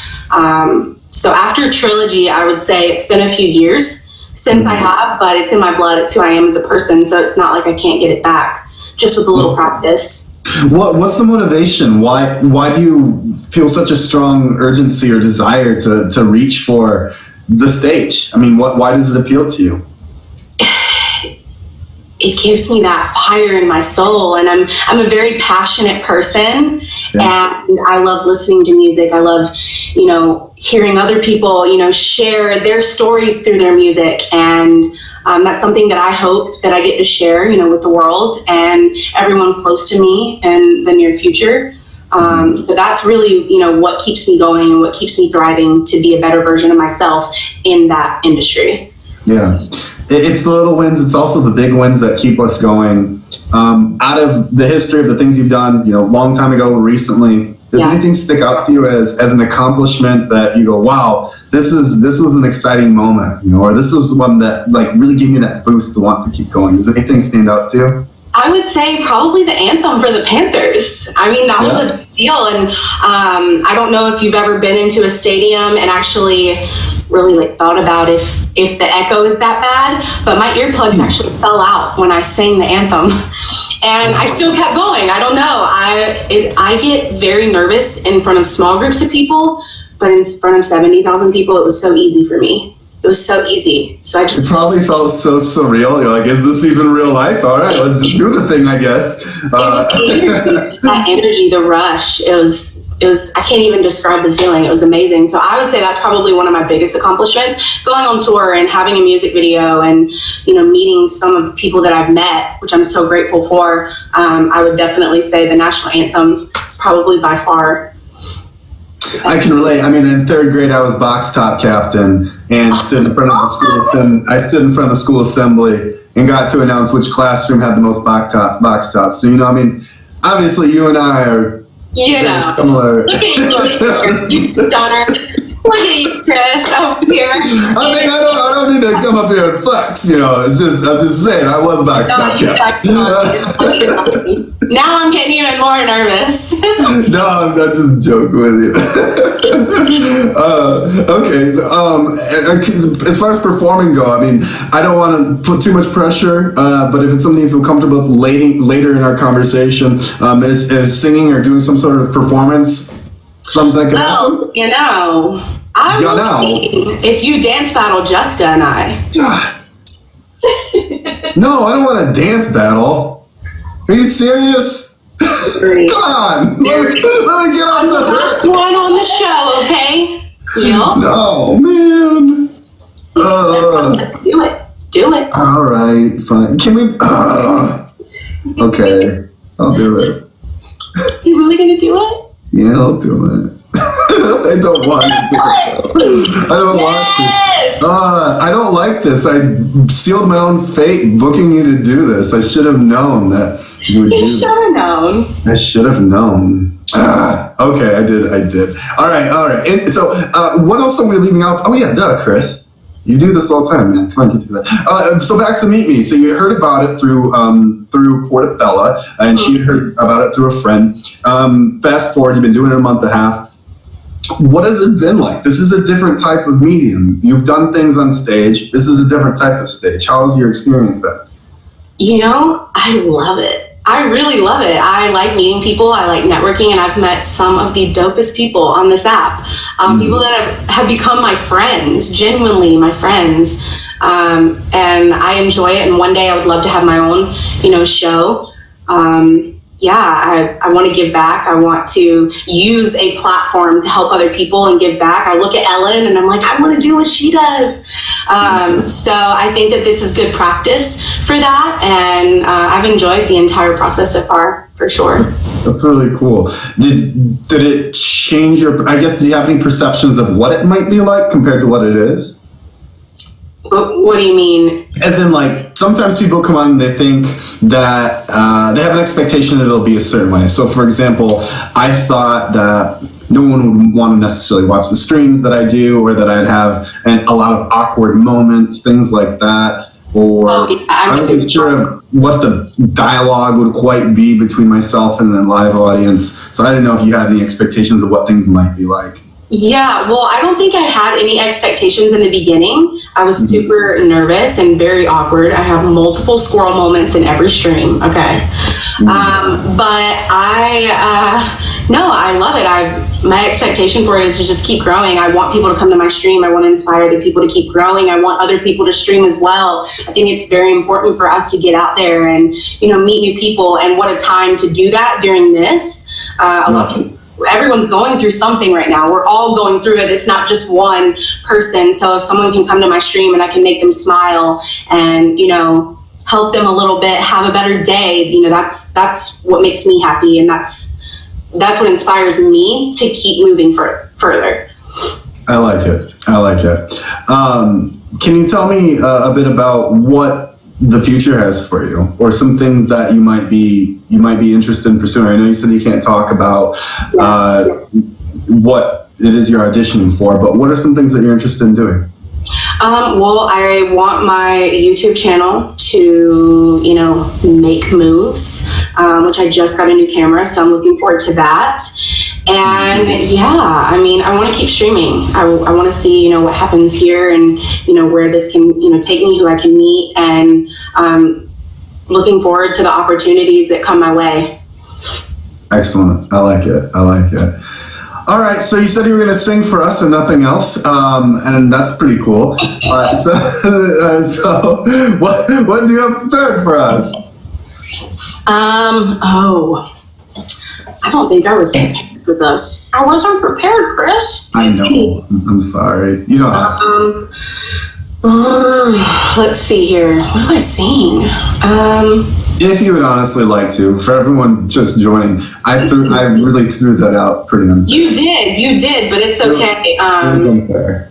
So after Trilogy, I would say it's been a few years since I have, but it's in my blood. It's who I am as a person. So it's not like I can't get it back, just with a little practice. What's the motivation? Why do you feel such a strong urgency or desire to reach for the stage? I mean, why does it appeal to you? It gives me that fire in my soul, and I'm a very passionate person, and I love listening to music. I love, hearing other people, share their stories through their music, and that's something that I hope that I get to share, with the world and everyone close to me in the near future. So that's really, what keeps me going and what keeps me thriving to be a better version of myself in that industry. Yeah. It's the little wins. It's also the big wins that keep us going. Out of the history of the things you've done, long time ago, recently, Does Yeah. anything stick out to you as an accomplishment that you go, wow, this was an exciting moment, or this was one that like really gave me that boost to want to keep going? Does anything stand out to you? I would say probably the anthem for the Panthers. I mean, that was a big deal. And I don't know if you've ever been into a stadium and actually really like thought about if the echo is that bad, but my earplugs actually fell out when I sang the anthem. And I still kept going. I don't know. I get very nervous in front of small groups of people, but in front of 70,000 people, it was so easy for me. It was so easy. So I just It probably felt so surreal. You're like, is this even real life? All right, let's just do the thing, I guess. That energy, the rush. It was. I can't even describe the feeling. It was amazing. So I would say that's probably one of my biggest accomplishments. Going on tour and having a music video and, meeting some of the people that I've met, which I'm so grateful for. I would definitely say the national anthem is probably by far. I can relate. I mean, in third grade, I was box top captain and stood in front of the school. I stood in front of the school assembly and got to announce which classroom had the most box tops. So, obviously, you and I are very similar. Look at you, Donner. Look at you, Chris, over here. I mean, I don't need to come up here and flex. I'm just saying, I was box top captain. Now I'm getting even more nervous. No, I'm not just joking with you. Okay, so as far as performing go, I mean, I don't want to put too much pressure, but if it's something you feel comfortable with later in our conversation, is singing or doing some sort of performance something that can happen? I was thinking if you dance battle Jessica and I. No, I don't want a dance battle. Are you serious? Come on, let me get on the one on the show, okay? Yep. No, man. Do it. All right, fine. Can we? Okay, I'll do it. You really gonna do it? Yeah, I'll do it. I don't want to. I don't want to. I don't like this. I sealed my own fate booking you to do this. I should have known that you would do You should have known. I should have known. Okay, I did. All right. And so, what else are we leaving out? Oh yeah, Chris. You do this all the time, man. Come on, get to that. So back to Meet Me. So you heard about it through Portabella, and she had heard about it through a friend. Fast forward, you've been doing it a month and a half. What has it been like? This is a different type of medium. You've done things on stage. This is a different type of stage. How has your experience been? I love it. I really love it. I like meeting people. I like networking, and I've met some of the dopest people on this app. People that have become my friends, genuinely my friends. And I enjoy it. And one day I would love to have my own, show. I want to give back. I want to use a platform to help other people and give back. I look at Ellen and I'm like, I want to do what she does. So I think that this is good practice for that. And I've enjoyed the entire process so far, for sure. That's really cool. Did it change do you have any perceptions of what it might be like compared to what it is? What do you mean? As in, like, sometimes people come on and they think that they have an expectation that it'll be a certain way. So, for example, I thought that no one would want to necessarily watch the streams that I do, or that I'd have a lot of awkward moments, things like that. Or I wasn't sure of what the dialogue would quite be between myself and the live audience. So I didn't know if you had any expectations of what things might be like. Yeah, well, I don't think I had any expectations in the beginning. I was super nervous and very awkward. I have multiple squirrel moments in every stream, okay? But I love it. My expectation for it is to just keep growing. I want people to come to my stream. I want to inspire other people to keep growing. I want other people to stream as well. I think it's very important for us to get out there and, meet new people. And what a time to do that during this. Everyone's going through something right now. We're all going through it. It's not just one person. So if someone can come to my stream and I can make them smile and, help them a little bit, have a better day, that's what makes me happy. And that's what inspires me to keep moving further. I like it. Can you tell me a bit about what the future has for you, or some things that you might be interested in pursuing. I know you said you can't talk about what it is you're auditioning for, but what are some things that you're interested in doing? Well, I want my YouTube channel to, make moves, which I just got a new camera, so I'm looking forward to that. And I want to keep streaming. I want to see, what happens here and, where this can, take me, who I can meet, and looking forward to the opportunities that come my way. Excellent. I like it. All right, so you said you were going to sing for us and nothing else, and that's pretty cool. All right, so what do you have prepared for us? I don't think I was prepared for this. I wasn't prepared, Chris. I know. I'm sorry. You don't have to. Let's see here. What do I sing? If you would honestly like to, for everyone just joining, I really threw that out pretty unfair. You did, but it's okay. It was unfair.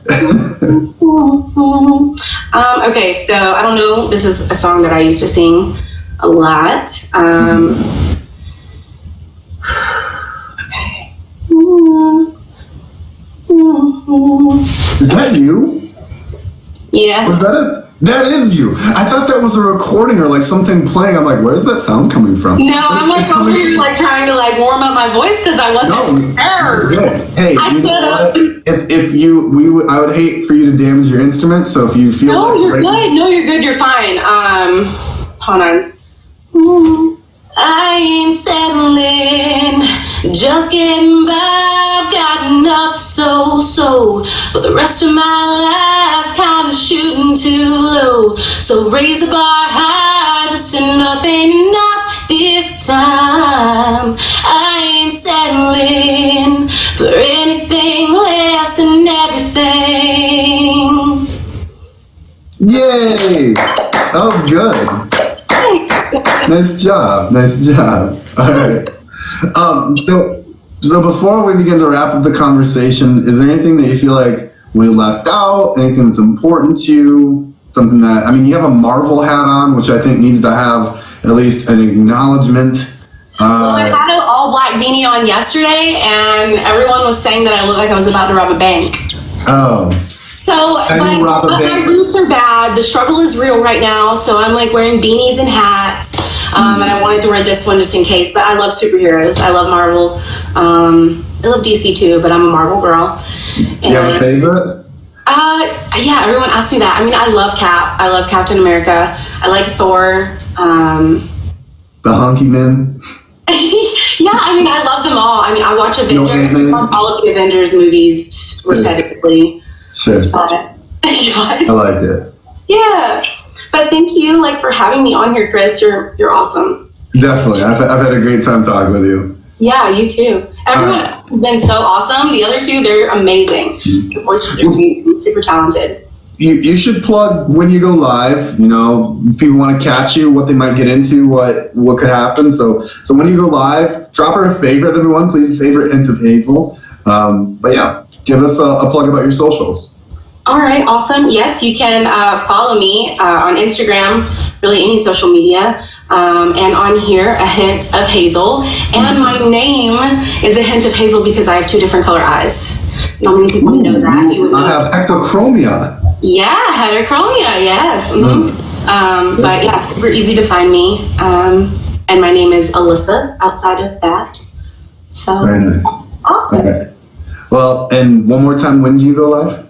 Okay, so I don't know. This is a song that I used to sing a lot. Okay. Is that you? Yeah. Was that it? That is you. I thought that was a recording or like something playing. I'm like, where's that sound coming from? No, I'm like over here like trying to like warm up my voice because I wasn't prepared. Good. Hey, I you know what? I would hate for you to damage your instrument. So if you feel No, you're good. No, you're good. You're fine. Hold on. I ain't settling, just getting by. I've got enough, so for the rest of my life, kinda shooting too low. So raise the bar high, just enough ain't enough this time. I ain't settling for anything less than everything. Yay! That was good. Nice job. All right. So before we begin to wrap up the conversation, is there anything that you feel like we left out? Anything that's important to you? Something that, you have a Marvel hat on, which I think needs to have at least an acknowledgement. Well, I had an all black beanie on yesterday, and everyone was saying that I looked like I was about to rob a bank. Oh. So my roots are bad. The struggle is real right now. So I'm like wearing beanies and hats. And I wanted to wear this one just in case. But I love superheroes. I love Marvel. I love DC too, but I'm a Marvel girl. And, you have a favorite? Yeah, everyone asks me that. I love Cap. I love Captain America. I like Thor. The Hunky Men. Yeah, I love them all. I watch Avengers. I watch all of the Avengers movies repetitively. Sure. I like it. Yeah. But thank you for having me on here, Chris. You're awesome. Definitely. I've had a great time talking with you. Yeah, you too. Everyone has been so awesome. The other two, they're amazing. Their voices are super talented. You should plug when you go live. People want to catch you, what they might get into, what could happen. So when you go live, drop her a favorite, everyone. Please favorite Hints of Hazel. But yeah, give us a plug about your socials. All right, awesome. Yes, you can follow me on Instagram, really any social media, and on here, A Hint of Hazel. And my name is A Hint of Hazel because I have two different color eyes. Not many people know that. You would know. I have ectochromia. Yeah, heterochromia, yes. But yeah, super easy to find me. And my name is Alyssa outside of that. So, very nice. Awesome. Okay. Well, and one more time, when do you go live?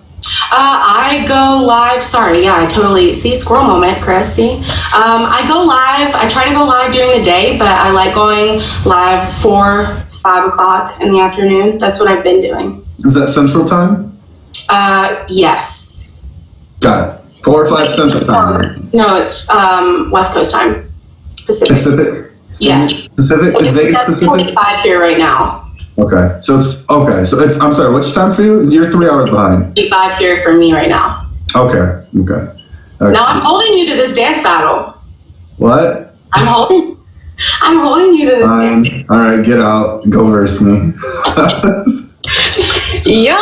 I go live, I totally, squirrel moment, Chris, I go live, I try to go live during the day, but I like going live 4-5 o'clock in the afternoon. That's what I've been doing. Is that Central Time? Yes. Got it. 4 or 5 Central Time. No, it's West Coast time. Pacific? Yes. Pacific? Is Vegas Pacific? 25 here right now. Okay. So it's, I'm sorry, which time for you? You're 3 hours behind. 25 here for me right now. Okay. Now I'm holding you to this dance battle. What? I'm holding you to this dance. All right, get out. Go verse me. Yeah.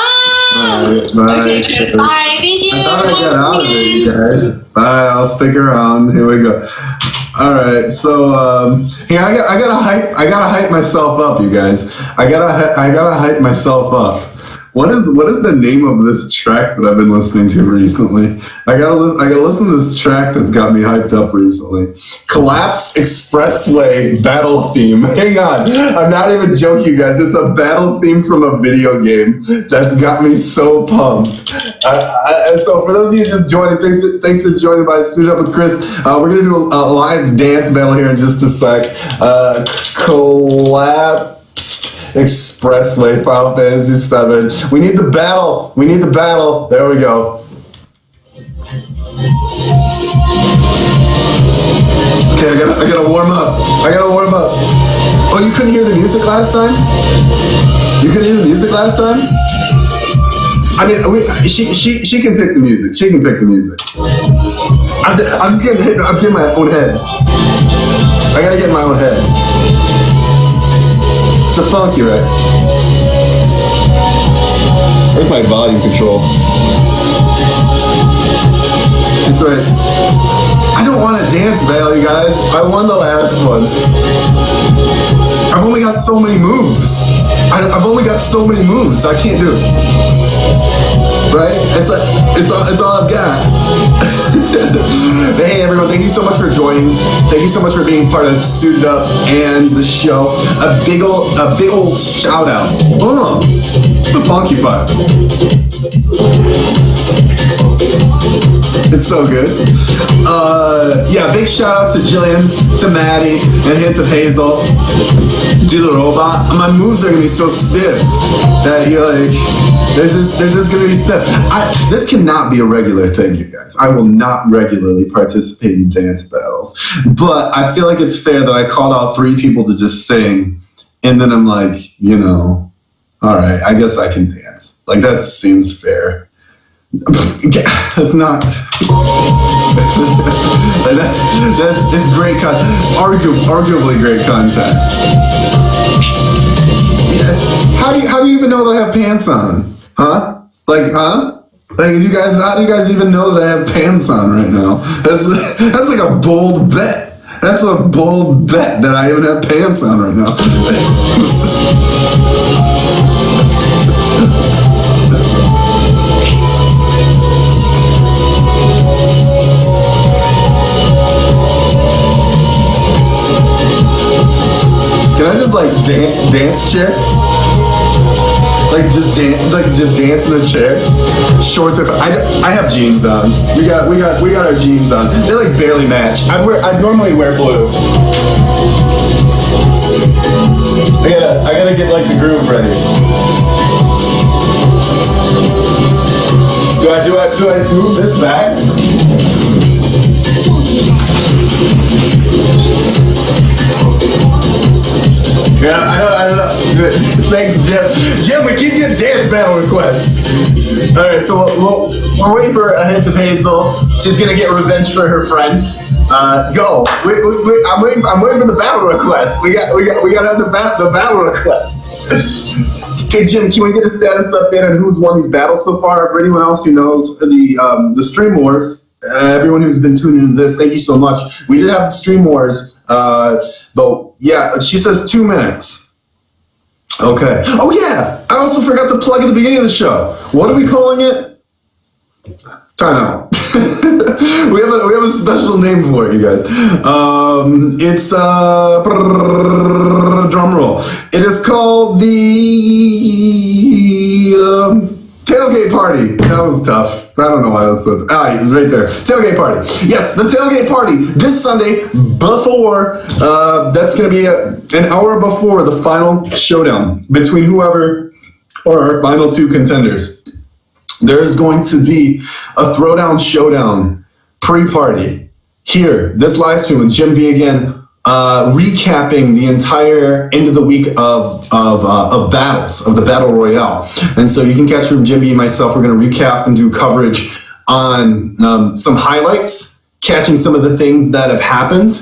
Bye. Okay, bye. Thank you. I thought I got out of it, you guys. guys. Bye. I'll stick around. Here we go. All right. So, yeah, I gotta hype myself up, you guys. I gotta hype myself up. What is the name of this track that I've been listening to recently? I gotta listen to this track that's got me hyped up recently. Collapse Expressway battle theme. Hang on, I'm not even joking, you guys. It's a battle theme from a video game that's got me so pumped. So for those of you just joining, thanks for joining by Suit Up with Chris. We're gonna do a live dance battle here in just a sec. Collapsed Expressway, Final Fantasy VII. We need the battle. There we go. Okay, I gotta warm up. Oh, you couldn't hear the music last time? I mean, she can pick the music. I'm just getting hit. I'm getting my own head. I gotta get in my own head. It's a funky, right? Where's my volume control? It's right. I don't want to dance battle, you guys. I won the last one. I've only got so many moves. I can't do it. Right? It's all I've got. Hey everyone, thank you so much for joining. Thank you so much for being part of Suited Up and the show. A big old shout out. It's a funky part. It's so good. Yeah, big shout out to Jillian, to Maddie, and Hint of Hazel. Do the robot. My moves are gonna be so stiff that you're like, they're just gonna be stiff. This cannot be a regular thing, you guys. I will not regularly participate in dance battles, but I feel like it's fair that I called out 3 people to just sing, and then I'm like, all right, I guess I can dance. Like, that seems fair. That's not. It's great arguably great content. Yeah. How do you even know that I have pants on? Huh? Like, how do you guys even know that I have pants on right now? That's like a bold bet. That's a bold bet that I even have pants on right now. Can I just like dance chair? Like just dance in the chair. Shorts. I have jeans on. We got our jeans on. They like barely match. I'd normally wear blue. I gotta get like the groove ready. Do I move this back? Yeah, I don't know. Thanks, Jim. Jim, we keep getting dance battle requests. All right, so we're waiting for a Hint of Hazel. She's gonna get revenge for her friend. Go. I'm waiting for the battle request. We gotta have the battle request. Okay, Jim, can we get a status update on who's won these battles so far? For anyone else who knows the Stream Wars, everyone who's been tuning into this, thank you so much. We did have the Stream Wars, but yeah, she says 2 minutes. Okay. Oh yeah, I also forgot to plug at the beginning of the show. What are we calling it? Time out. we have a special name for it, you guys. It's drum roll. It is called the tailgate party. That was tough. I don't know why I was so right there. Tailgate party. Yes, the tailgate party this Sunday before. That's going to be an hour before the final showdown between whoever or our final 2 contenders. There is going to be a throwdown showdown pre-party here. This live stream with Jim B again, recapping the entire end of the week of battles of the Battle Royale. And so you can catch from Jim B and myself. We're going to recap and do coverage on some highlights, catching some of the things that have happened.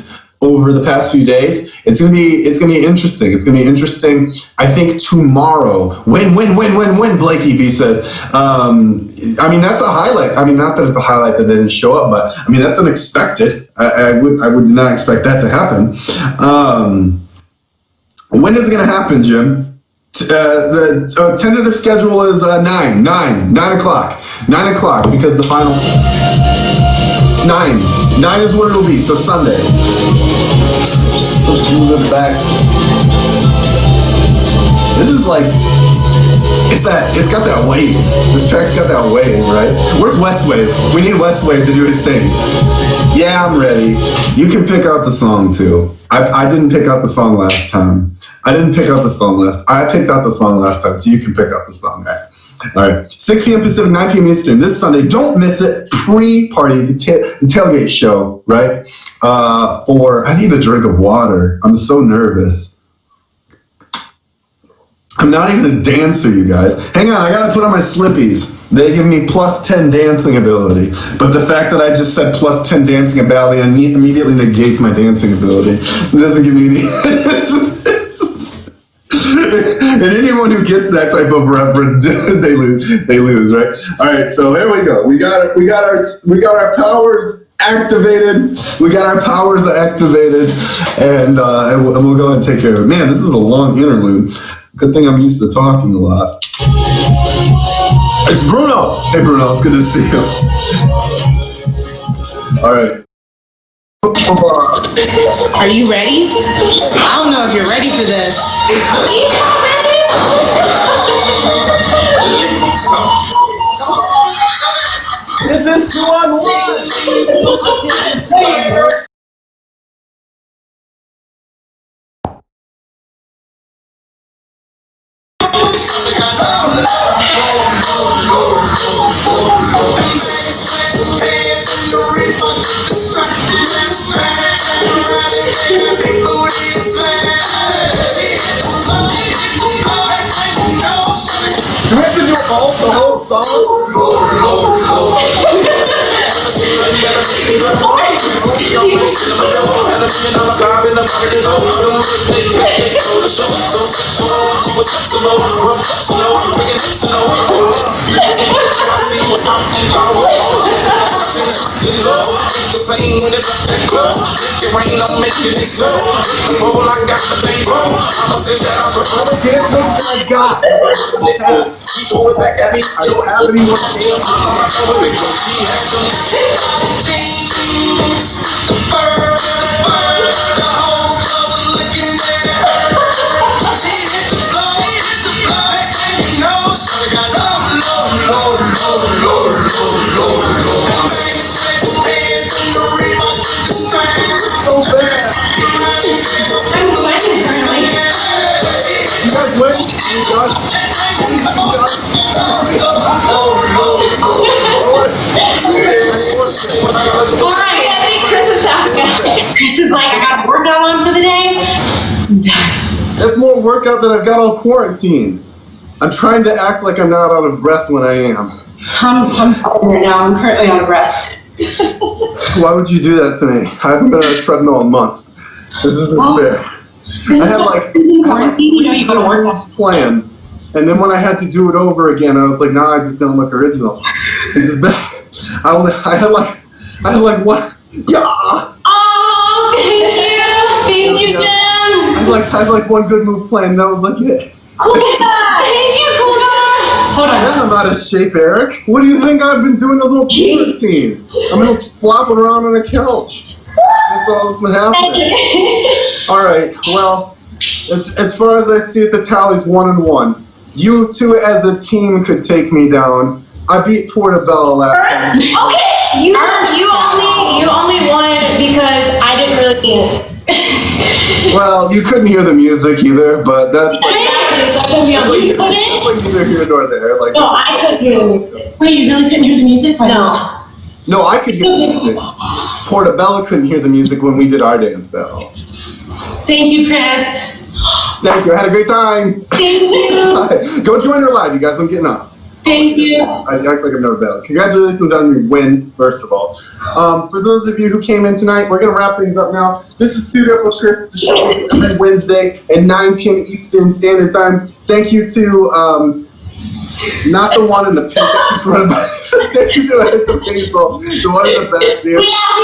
over the past few days. It's gonna be interesting. It's gonna be interesting. I think tomorrow, when Blakey B says. I mean, that's a highlight. I mean, not that it's a highlight that didn't show up, but I mean that's unexpected. I would not expect that to happen. When is it gonna happen, Jim? The tentative schedule is 9 o'clock. 9 o'clock because the final 9 is what it'll be. So Sunday. Let's move this back. This is like it's got that wave. This track's got that wave, right? Where's West Wave? We need West Wave to do his thing. Yeah, I'm ready. You can pick out the song too. I didn't pick out the song last time. I picked out the song last time, so you can pick out the song next. All right, 6 p.m. Pacific, 9 p.m. Eastern this Sunday. Don't miss it. Pre-party, the tailgate show, right? I need a drink of water. I'm so nervous. I'm not even a dancer, you guys. Hang on, I gotta put on my slippies. They give me plus 10 dancing ability. But the fact that I just said plus 10 dancing ability immediately negates my dancing ability. It doesn't give me any... And anyone who gets that type of reference, they lose, right? All right, so here we go. We got our powers activated. And we'll go ahead and take care of it. Man, this is a long interlude. Good thing I'm used to talking a lot. It's Bruno. Hey, Bruno, it's good to see you. All right. Are you ready? I don't know if you're ready for this. This is 2-on-1. You have to do the whole song? I don't have any more Chris is like, I got a workout on for the day. I'm done. That's more workout than I've got all quarantine. I'm trying to act like I'm not out of breath when I am. I'm fine right now. I'm currently out of breath. Why would you do that to me? I haven't been on a treadmill in months. This isn't fair. I had like you gotta work moves planned, and then when I had to do it over again, I was like, nah, I just don't look original. This is bad. I had like one. Yeah. Oh, thank you, Jim. I had like one good move planned, and that was like it. Cool guy. Thank you, cool guy. Hold on. I'm out of shape, Eric. What do you think I've been doing this whole quarantine? I'm gonna flopping around on a couch. That's all that's been happening. All right. Well, as far as I see it, the tally's 1-1. You two, as a team, could take me down. I beat Portobello last time. Okay, you only won because I didn't really dance. Well, you couldn't hear the music either, but that's like, So I couldn't be on mute. that's like neither here nor there. Like, No, I couldn't hear the music. Wait, you really couldn't hear the music? No. no, I could hear the music. Portobello couldn't hear the music when we did our dance battle. Thank you, Chris. Thank you. I had a great time. Thank you. Go join her live, you guys. I'm getting up. Thank you. I act like I've never been. Congratulations on your win, first of all. For those of you who came in tonight, we're going to wrap things up now. This is Suit Up with Chris. It's a show every Wednesday at 9 p.m. Eastern Standard Time. Thank you to, not the one in the pink that keeps running by. Thank you to the baseball, the one in the back there. We out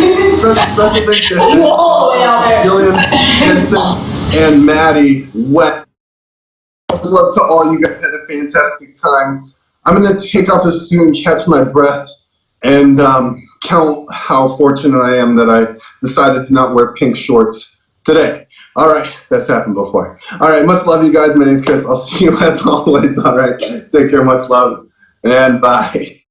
here. Special thanks to Whoa, we out here. Jillian, Henson, and Maddie Wet. Love to all you guys. Had a fantastic time. I'm going to take off this suit and catch my breath and count how fortunate I am that I decided to not wear pink shorts today. All right, that's happened before. All right, much love, you guys. My name's Chris. I'll see you as always. All right, take care, much love, and bye.